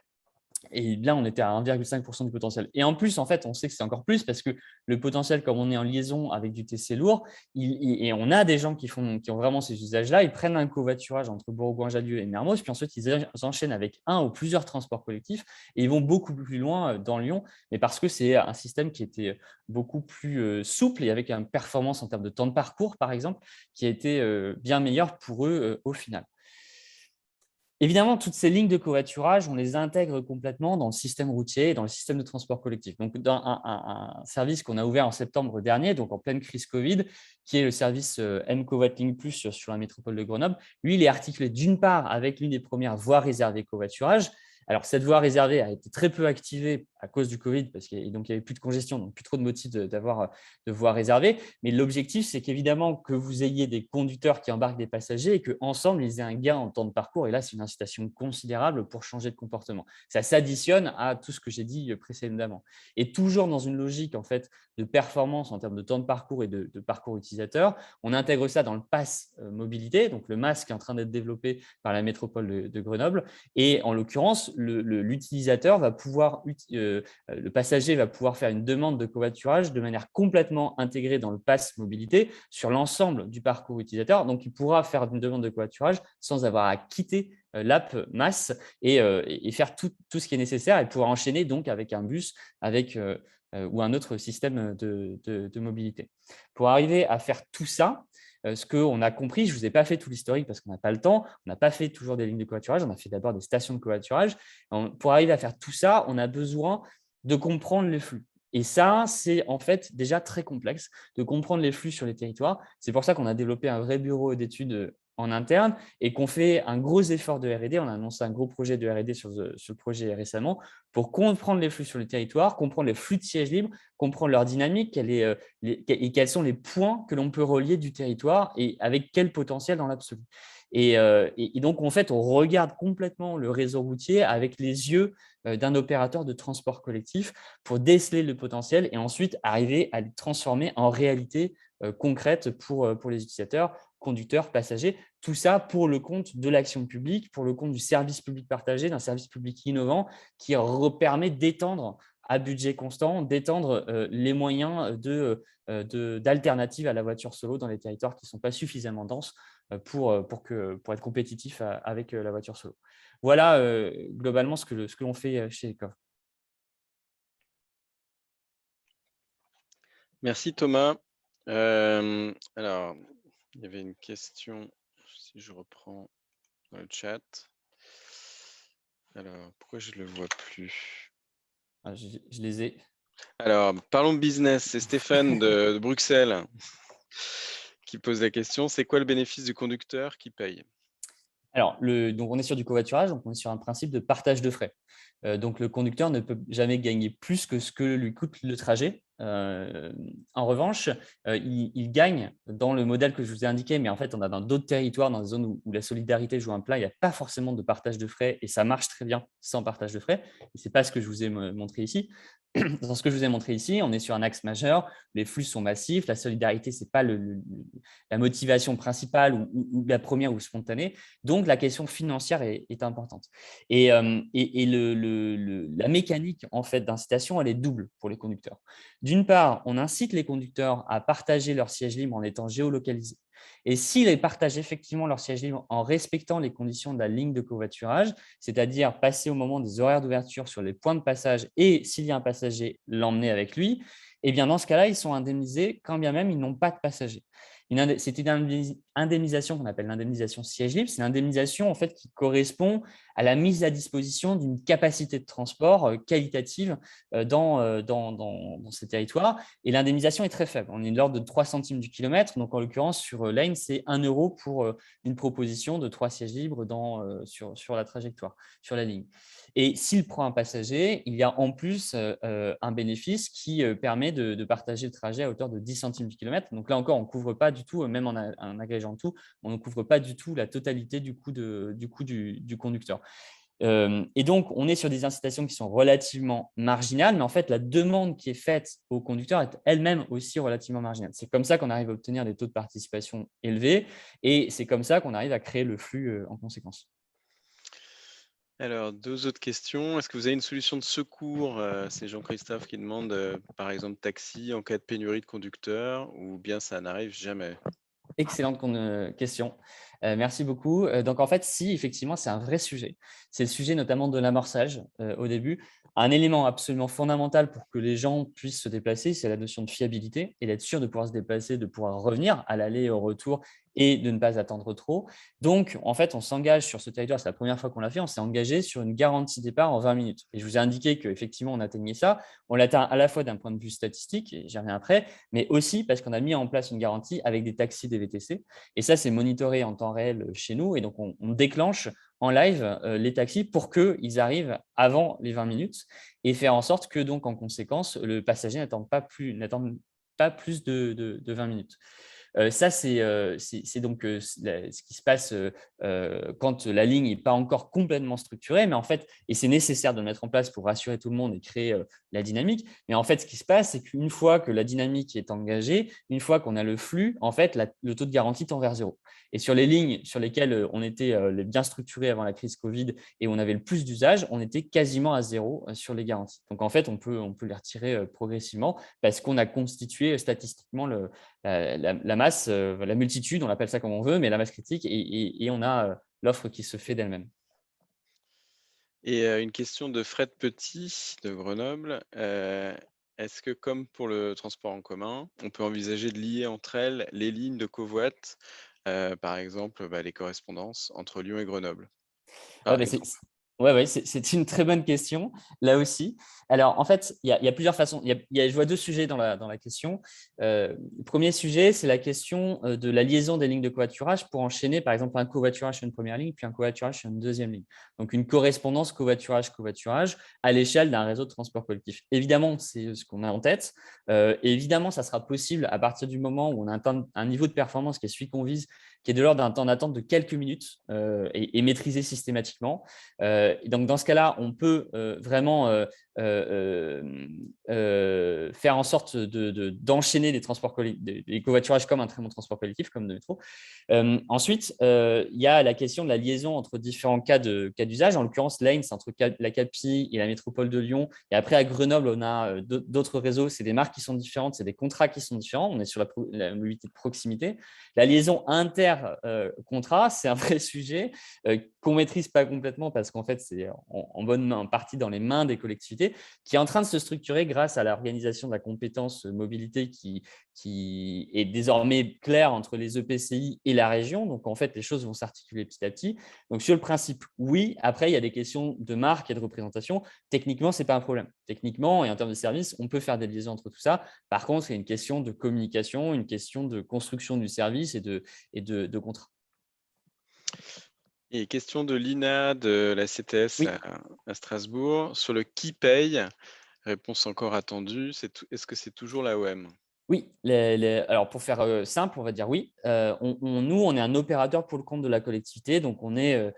et là, on était à 1,5% du potentiel. Et en plus, en fait, on sait que c'est encore plus parce que le potentiel, comme on est en liaison avec du TC lourd, et on a des gens qui ont vraiment ces usages-là, ils prennent un covoiturage entre Bourgoin-Jallieu et Mermoz, puis ensuite, ils enchaînent avec un ou plusieurs transports collectifs et ils vont beaucoup plus loin dans Lyon, mais parce que c'est un système qui était beaucoup plus souple et avec une performance en termes de temps de parcours, par exemple, qui a été bien meilleure pour eux au final. Évidemment, toutes ces lignes de covoiturage, on les intègre complètement dans le système routier et dans le système de transport collectif. Donc, dans un service qu'on a ouvert en septembre dernier, donc en pleine crise Covid, qui est le service mCovoitlink Plus sur la métropole de Grenoble, lui, il est articulé d'une part avec l'une des premières voies réservées covoiturage. Alors, cette voie réservée a été très peu activée à cause du Covid, parce qu'il n'y avait plus de congestion, donc plus trop de motifs d'avoir de voies réservées. Mais l'objectif, c'est qu'évidemment, que vous ayez des conducteurs qui embarquent des passagers et qu'ensemble, ils aient un gain en temps de parcours. Et là, c'est une incitation considérable pour changer de comportement. Ça s'additionne à tout ce que j'ai dit précédemment. Et toujours dans une logique en fait, de performance en termes de temps de parcours et de parcours utilisateur, on intègre ça dans le pass mobilité, donc le MaaS qui est en train d'être développé par la métropole de Grenoble. Et en l'occurrence, l'utilisateur va pouvoir, le passager va pouvoir faire une demande de covoiturage de manière complètement intégrée dans le pass mobilité sur l'ensemble du parcours utilisateur. Donc, il pourra faire une demande de covoiturage sans avoir à quitter l'app MaaS et faire tout ce qui est nécessaire et pouvoir enchaîner donc avec un bus ou un autre système de mobilité. Pour arriver à faire tout ça, ce qu'on a compris, je ne vous ai pas fait tout l'historique parce qu'on n'a pas le temps, on n'a pas fait toujours des lignes de covoiturage, on a fait d'abord des stations de covoiturage. Pour arriver à faire tout ça, on a besoin de comprendre les flux. Et ça, c'est en fait déjà très complexe de comprendre les flux sur les territoires. C'est pour ça qu'on a développé un vrai bureau d'études en interne et qu'on fait un gros effort de R&D. On a annoncé un gros projet de R&D sur le projet récemment pour comprendre les flux sur le territoire, comprendre les flux de sièges libres, comprendre leur dynamique et quels sont les points que l'on peut relier du territoire et avec quel potentiel dans l'absolu. Et donc, en fait, on regarde complètement le réseau routier avec les yeux d'un opérateur de transport collectif pour déceler le potentiel et ensuite arriver à le transformer en réalité concrète pour les utilisateurs, conducteurs, passagers. Tout ça pour le compte de l'action publique, pour le compte du service public partagé, d'un service public innovant qui permet d'étendre à budget constant, d'étendre les moyens d'alternatives à la voiture solo dans les territoires qui ne sont pas suffisamment denses pour être compétitifs avec la voiture solo. Voilà globalement ce que l'on fait chez Ecov.
Merci Thomas. Alors, il y avait une question, si je reprends dans le chat. Alors, pourquoi je ne le vois plus?
Je les ai.
Alors, parlons business. C'est Stéphane de Bruxelles qui pose la question. C'est quoi le bénéfice du conducteur qui paye?
Alors, donc on est sur du covoiturage, donc on est sur un principe de partage de frais. Donc, le conducteur ne peut jamais gagner plus que ce que lui coûte le trajet. En revanche, il gagne dans le modèle que je vous ai indiqué, mais en fait, on a dans d'autres territoires, dans des zones où la solidarité joue un plat, il n'y a pas forcément de partage de frais et ça marche très bien sans partage de frais. Ce n'est pas ce que je vous ai montré ici. Dans ce que je vous ai montré ici, on est sur un axe majeur, les flux sont massifs, la solidarité, ce n'est pas la motivation principale ou la première ou spontanée. Donc, la question financière est importante. Et la mécanique en fait, d'incitation, elle est double pour les conducteurs. D'une part, on incite les conducteurs à partager leur siège libre en étant géolocalisés. Et s'ils partagent effectivement leur siège libre en respectant les conditions de la ligne de covoiturage, c'est-à-dire passer au moment des horaires d'ouverture sur les points de passage et s'il y a un passager, l'emmener avec lui, eh bien dans ce cas-là, ils sont indemnisés quand bien même ils n'ont pas de passager. C'est une indemnisation qu'on appelle l'indemnisation siège libre. C'est une indemnisation en fait, qui correspond à la mise à disposition d'une capacité de transport qualitative dans ces territoires. Et l'indemnisation est très faible. On est de l'ordre de 3 centimes du kilomètre. Donc, en l'occurrence, sur Lane, c'est 1 euro pour une proposition de 3 sièges libres sur la trajectoire, sur la ligne. Et s'il prend un passager, il y a en plus un bénéfice qui permet de partager le trajet à hauteur de 10 centimes du kilomètre. Donc là encore, on ne couvre pas du tout, même en agrégeant tout, on ne couvre pas du tout la totalité du coût du conducteur. Et donc, on est sur des incitations qui sont relativement marginales, mais en fait, la demande qui est faite au conducteur est elle-même aussi relativement marginale. C'est comme ça qu'on arrive à obtenir des taux de participation élevés et c'est comme ça qu'on arrive à créer le flux en conséquence.
Alors, 2 autres questions. Est-ce que vous avez une solution de secours? C'est Jean-Christophe qui demande, par exemple, taxi en cas de pénurie de conducteurs ou bien ça n'arrive jamais?
Excellente question. Merci beaucoup. Donc, en fait, si, effectivement, c'est un vrai sujet. C'est le sujet notamment de l'amorçage au début. Un élément absolument fondamental pour que les gens puissent se déplacer, c'est la notion de fiabilité et d'être sûr de pouvoir se déplacer, de pouvoir revenir à l'aller et au retour et de ne pas attendre trop. Donc, en fait, on s'engage sur ce territoire. C'est la première fois qu'on l'a fait. On s'est engagé sur une garantie départ en 20 minutes. Et je vous ai indiqué qu'effectivement, on atteignait ça. On l'atteint à la fois d'un point de vue statistique, et j'y reviens après, mais aussi parce qu'on a mis en place une garantie avec des taxis des VTC. Et ça, c'est monitoré en temps réel chez nous. Et donc, on déclenche en live les taxis pour qu'ils arrivent avant les 20 minutes et faire en sorte que, donc, en conséquence, le passager n'attende pas plus de 20 minutes. Ça, c'est donc ce qui se passe quand la ligne n'est pas encore complètement structurée, mais en fait, et c'est nécessaire de le mettre en place pour rassurer tout le monde et créer la dynamique. Mais en fait, ce qui se passe, c'est qu'une fois que la dynamique est engagée, une fois qu'on a le flux, en fait, le taux de garantie tend vers 0. Et sur les lignes sur lesquelles on était bien structurés avant la crise Covid et on avait le plus d'usage, on était quasiment à 0 sur les garanties. Donc, en fait, on peut les retirer progressivement parce qu'on a constitué statistiquement la masse, la multitude, on appelle ça comme on veut, mais la masse critique et on a l'offre qui se fait d'elle-même.
Et une question de Fred Petit de Grenoble. Est-ce que comme pour le transport en commun, on peut envisager de lier entre elles les lignes de covoit, par exemple les correspondances entre Lyon et Grenoble?
C'est une très bonne question, là aussi. Alors, en fait, il y a plusieurs façons. Je vois 2 sujets dans la question. Le premier sujet, c'est la question de la liaison des lignes de covoiturage pour enchaîner, par exemple, un covoiturage sur une première ligne, puis un covoiturage sur une deuxième ligne. Donc, une correspondance covoiturage à l'échelle d'un réseau de transport collectif. Évidemment, c'est ce qu'on a en tête. Et évidemment, ça sera possible à partir du moment où on atteint un niveau de performance qui est celui qu'on vise, qui est de l'ordre d'un temps d'attente de quelques minutes et maîtrisé systématiquement. Et donc, dans ce cas-là, on peut vraiment faire en sorte d'enchaîner les covoiturages comme un très bon transport collectif, comme de métro. Ensuite, il y a la question de la liaison entre différents cas d'usage. En l'occurrence, Lane, c'est entre la CAPI et la métropole de Lyon. Et après, à Grenoble, on a d'autres réseaux. C'est des marques qui sont différentes, c'est des contrats qui sont différents. On est sur la mobilité de proximité. La liaison inter-contrat, c'est un vrai sujet qu'on ne maîtrise pas complètement parce qu'en fait, c'est en bonne partie dans les mains des collectivités, qui est en train de se structurer grâce à l'organisation de la compétence mobilité qui est désormais claire entre les EPCI et la région. Donc, en fait, les choses vont s'articuler petit à petit. Donc, sur le principe, oui. Après, il y a des questions de marque et de représentation. Techniquement, ce n'est pas un problème. Techniquement et en termes de service, on peut faire des liaisons entre tout ça. Par contre, c'est une question de communication, une question de construction du service et de contrat.
Et question de Lina de la CTS à Strasbourg sur le qui paye. Réponse encore attendue. Est-ce que c'est toujours l'AOM?
Oui, alors pour faire simple, on va dire oui. Nous, on est un opérateur pour le compte de la collectivité. Donc, on est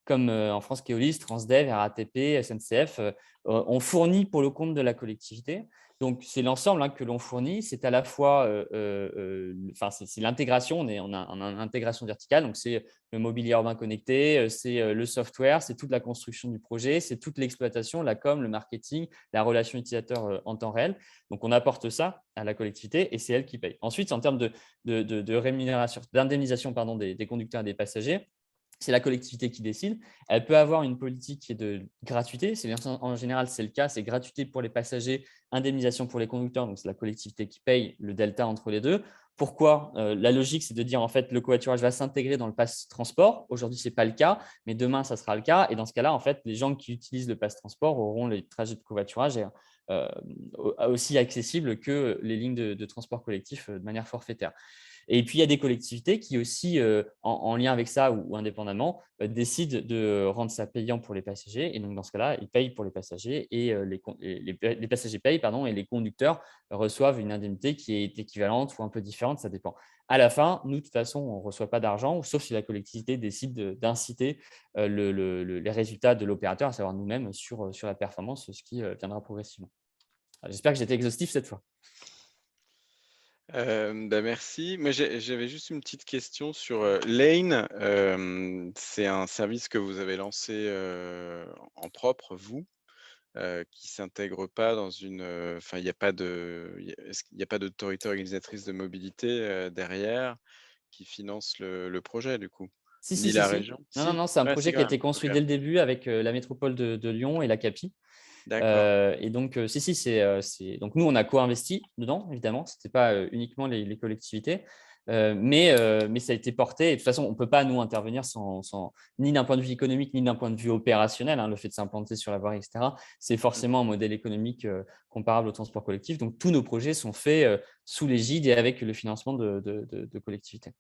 comme en France Keolis, Transdev, RATP, SNCF. On fournit pour le compte de la collectivité. Donc, c'est l'ensemble que l'on fournit. C'est à la fois c'est l'intégration. On a une intégration verticale. Donc, c'est le mobilier urbain connecté, c'est le software, c'est toute la construction du projet, c'est toute l'exploitation, la com, le marketing, la relation utilisateur en temps réel. Donc, on apporte ça à la collectivité et c'est elle qui paye. Ensuite, en termes de rémunération, d'indemnisation des conducteurs et des passagers, c'est la collectivité qui décide. Elle peut avoir une politique qui est de gratuité. En général, c'est le cas. C'est gratuité pour les passagers, indemnisation pour les conducteurs. Donc, c'est la collectivité qui paye le delta entre les deux. Pourquoi? La logique, c'est de dire en fait le covoiturage va s'intégrer dans le pass transport. Aujourd'hui, ce n'est pas le cas, mais demain, ça sera le cas. Et dans ce cas-là, en fait, les gens qui utilisent le pass transport auront les trajets de covoiturage aussi accessibles que les lignes de transport collectif de manière forfaitaire. Et puis, il y a des collectivités qui aussi, en lien avec ça ou indépendamment, décident de rendre ça payant pour les passagers. Et donc, dans ce cas-là, ils payent pour les passagers et les passagers payent et les conducteurs reçoivent une indemnité qui est équivalente ou un peu différente, ça dépend. À la fin, nous, de toute façon, on ne reçoit pas d'argent, sauf si la collectivité décide d'inciter les résultats de l'opérateur, à savoir nous-mêmes, sur la performance, ce qui viendra progressivement. J'espère que j'ai été exhaustif cette fois.
Merci. Moi, j'avais juste une petite question sur Lane. C'est un service que vous avez lancé en propre, vous, qui ne s'intègre pas dans une. Enfin, il n'y a pas est-ce qu'il n'y a pas d'autorité organisatrice de mobilité derrière qui finance le projet, du coup? Ni la région?
Non, c'est un
Ouais,
projet qui a été construit dès le début avec la métropole de Lyon et la CAPI. Et donc, donc nous, on a co-investi dedans, évidemment. Ce n'était pas uniquement les collectivités, mais ça a été porté. Et de toute façon, on ne peut pas, nous, intervenir ni d'un point de vue économique, ni d'un point de vue opérationnel. Le fait de s'implanter sur la voirie, etc., c'est forcément un modèle économique comparable au transport collectif. Donc, tous nos projets sont faits sous l'égide et avec le financement de collectivités.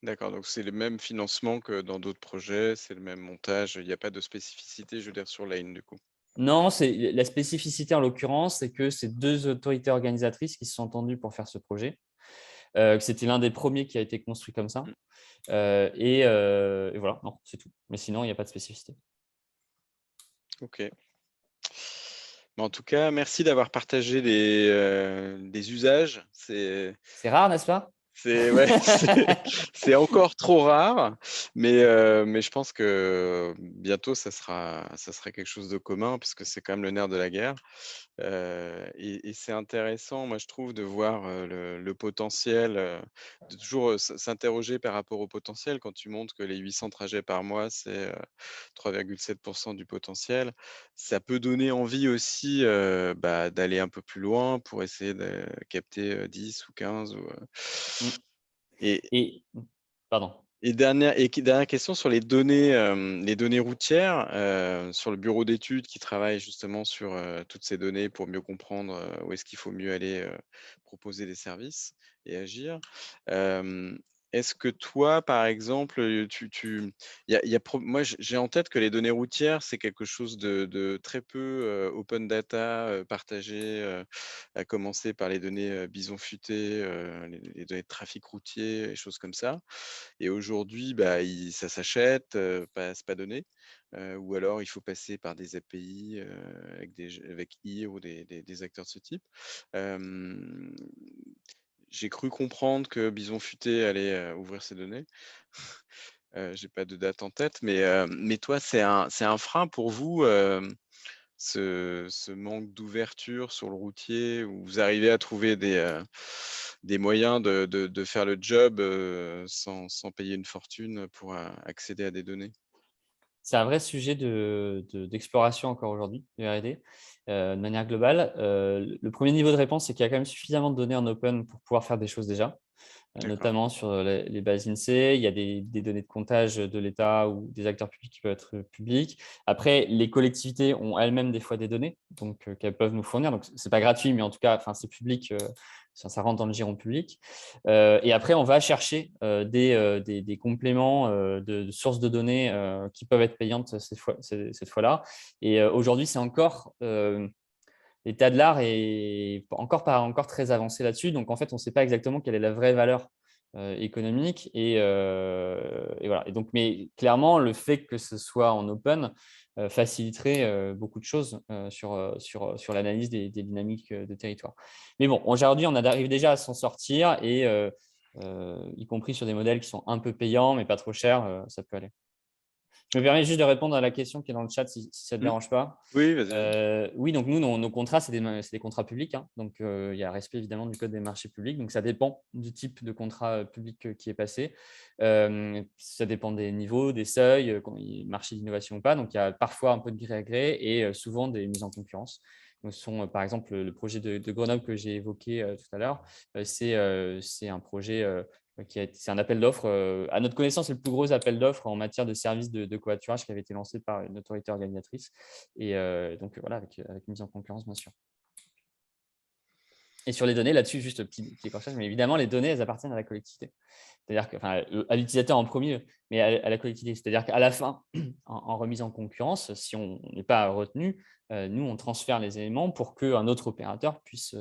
D'accord, donc c'est le même financement que dans d'autres projets, c'est le même montage. Il n'y a pas de spécificité, je veux dire, sur Lane, du coup.
Non, la spécificité en l'occurrence, c'est que c'est deux autorités organisatrices qui se sont entendues pour faire ce projet. C'était l'un des premiers qui a été construit comme ça. Et voilà, non, c'est tout. Mais sinon, il n'y a pas de spécificité.
Ok. En tout cas, merci d'avoir partagé des usages. C'est
rare, n'est-ce pas?
C'est encore trop rare, mais je pense que bientôt, ça sera quelque chose de commun, parce que c'est quand même le nerf de la guerre. Et c'est intéressant, moi, je trouve, de voir le potentiel, de toujours s'interroger par rapport au potentiel. Quand tu montres que les 800 trajets par mois, c'est 3,7% du potentiel, ça peut donner envie aussi d'aller un peu plus loin pour essayer de capter 10 ou 15.
Pardon.
Et dernière question sur les données routières, sur le bureau d'études qui travaille justement sur toutes ces données pour mieux comprendre où est-ce qu'il faut mieux aller proposer des services et agir. est-ce que toi, par exemple, moi, j'ai en tête que les données routières, c'est quelque chose de très peu open data, partagé, à commencer par les données bison futé, les données de trafic routier, les choses comme ça. Et aujourd'hui, bah, ça s'achète, c'est pas donné. Ou alors il faut passer par des API avec IR ou des acteurs de ce type. Euh, j'ai cru comprendre que Bison Futé allait ouvrir ses données. J'ai pas de date en tête, mais toi, c'est un frein pour vous, ce manque d'ouverture sur le routier, où vous arrivez à trouver des moyens de faire le job sans payer une fortune pour accéder à des données?
C'est un vrai sujet d'exploration encore aujourd'hui, de R&D, de manière globale. Le premier niveau de réponse, c'est qu'il y a quand même suffisamment de données en open pour pouvoir faire des choses déjà, notamment sur les bases INSEE. Il y a des données de comptage de l'État ou des acteurs publics qui peuvent être publics. Après, les collectivités ont elles-mêmes des fois des données qu'elles peuvent nous fournir. Donc, ce n'est pas gratuit, mais en tout cas, c'est public. Ça rentre dans le giron public. Et après, on va chercher des compléments de sources de données qui peuvent être payantes cette fois-là. Et aujourd'hui, c'est encore l'état de l'art est pas encore très avancé là-dessus. Donc, en fait, on ne sait pas exactement quelle est la vraie valeur économique. Et voilà. Et donc, mais clairement, le fait que ce soit en open faciliterait beaucoup de choses sur l'analyse des dynamiques de territoire. Mais bon, aujourd'hui, on arrive déjà à s'en sortir et y compris sur des modèles qui sont un peu payants, mais pas trop chers, ça peut aller. Je me permets juste de répondre à la question qui est dans le chat, si ça ne te dérange pas.
Oui, vas-y.
Oui, donc nous, nos contrats, c'est des contrats publics. Donc, il y a respect évidemment du code des marchés publics. Donc, ça dépend du type de contrat public qui est passé. Ça dépend des niveaux, des seuils, marché d'innovation ou pas. Donc, il y a parfois un peu de gré à gré et souvent des mises en concurrence. Donc, ce sont, par exemple, le projet de Grenoble que j'ai évoqué tout à l'heure. C'est un projet c'est un appel d'offres. À notre connaissance, c'est le plus gros appel d'offres en matière de services de covoiturage qui avait été lancé par une autorité organisatrice. Et donc, voilà, avec une mise en concurrence, bien sûr. Et sur les données, là-dessus, juste petit décrochage, mais évidemment, les données, elles appartiennent à la collectivité. C'est-à-dire à l'utilisateur en premier, mais à la collectivité. C'est-à-dire qu'à la fin, en remise en concurrence, si on n'est pas retenu, nous, on transfère les éléments pour qu'un autre opérateur puisse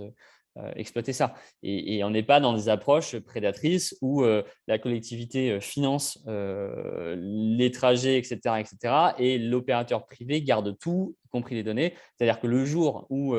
exploiter ça. Et on n'est pas dans des approches prédatrices où la collectivité finance les trajets, etc., et l'opérateur privé garde tout, y compris les données. C'est-à-dire que le jour où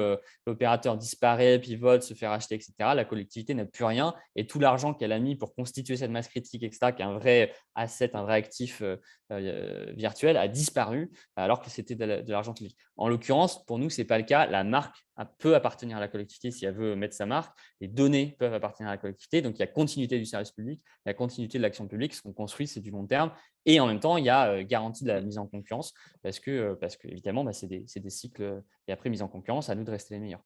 l'opérateur disparaît, pivote, se fait racheter, etc., la collectivité n'a plus rien et tout l'argent qu'elle a mis pour constituer cette masse critique, etc., qui est un vrai asset, un vrai actif virtuel, a disparu alors que c'était de l'argent public. En l'occurrence, pour nous, ce n'est pas le cas. La marque peut appartenir à la collectivité si elle veut mettre sa marque. Les données peuvent appartenir à la collectivité. Donc, il y a continuité du service public, il y a continuité de l'action publique. Ce qu'on construit, c'est du long terme. Et en même temps, il y a garantie de la mise en concurrence parce que évidemment, c'est des cycles. Et après, mise en concurrence, à nous de rester les meilleurs.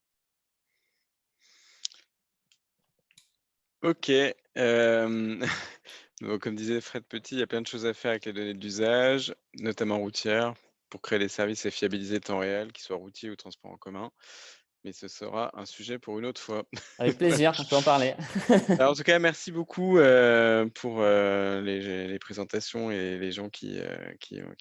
Ok. Donc, comme disait Fred Petit, il y a plein de choses à faire avec les données d'usage, notamment routières, pour créer des services et fiabiliser le temps réel, qu'ils soient routiers ou transport en commun. Mais ce sera un sujet pour une autre fois.
Avec plaisir, on peut en parler.
Alors, en tout cas, merci beaucoup pour les présentations et les gens qui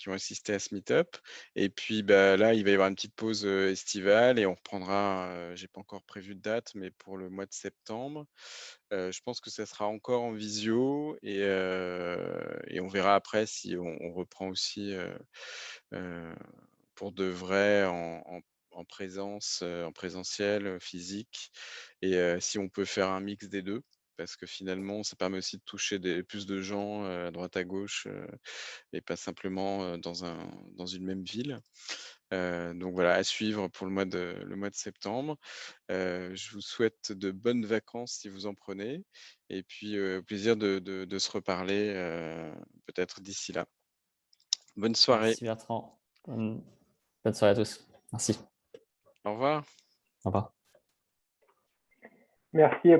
ont assisté à ce meet-up. Et puis là, il va y avoir une petite pause estivale et on reprendra, j'ai pas encore prévu de date, mais pour le mois de septembre. Je pense que ça sera encore en visio et on verra après si on reprend aussi pour de vrai en présence, en présentiel, physique, et si on peut faire un mix des deux, parce que finalement, ça permet aussi de toucher plus de gens à droite à gauche et pas simplement dans une même ville. Donc voilà, à suivre pour le mois de septembre. Je vous souhaite de bonnes vacances si vous en prenez, et puis au plaisir de se reparler peut-être d'ici là. Bonne soirée.
Merci Bertrand. Bonne soirée à tous. Merci.
Au revoir.
Au revoir.
Merci.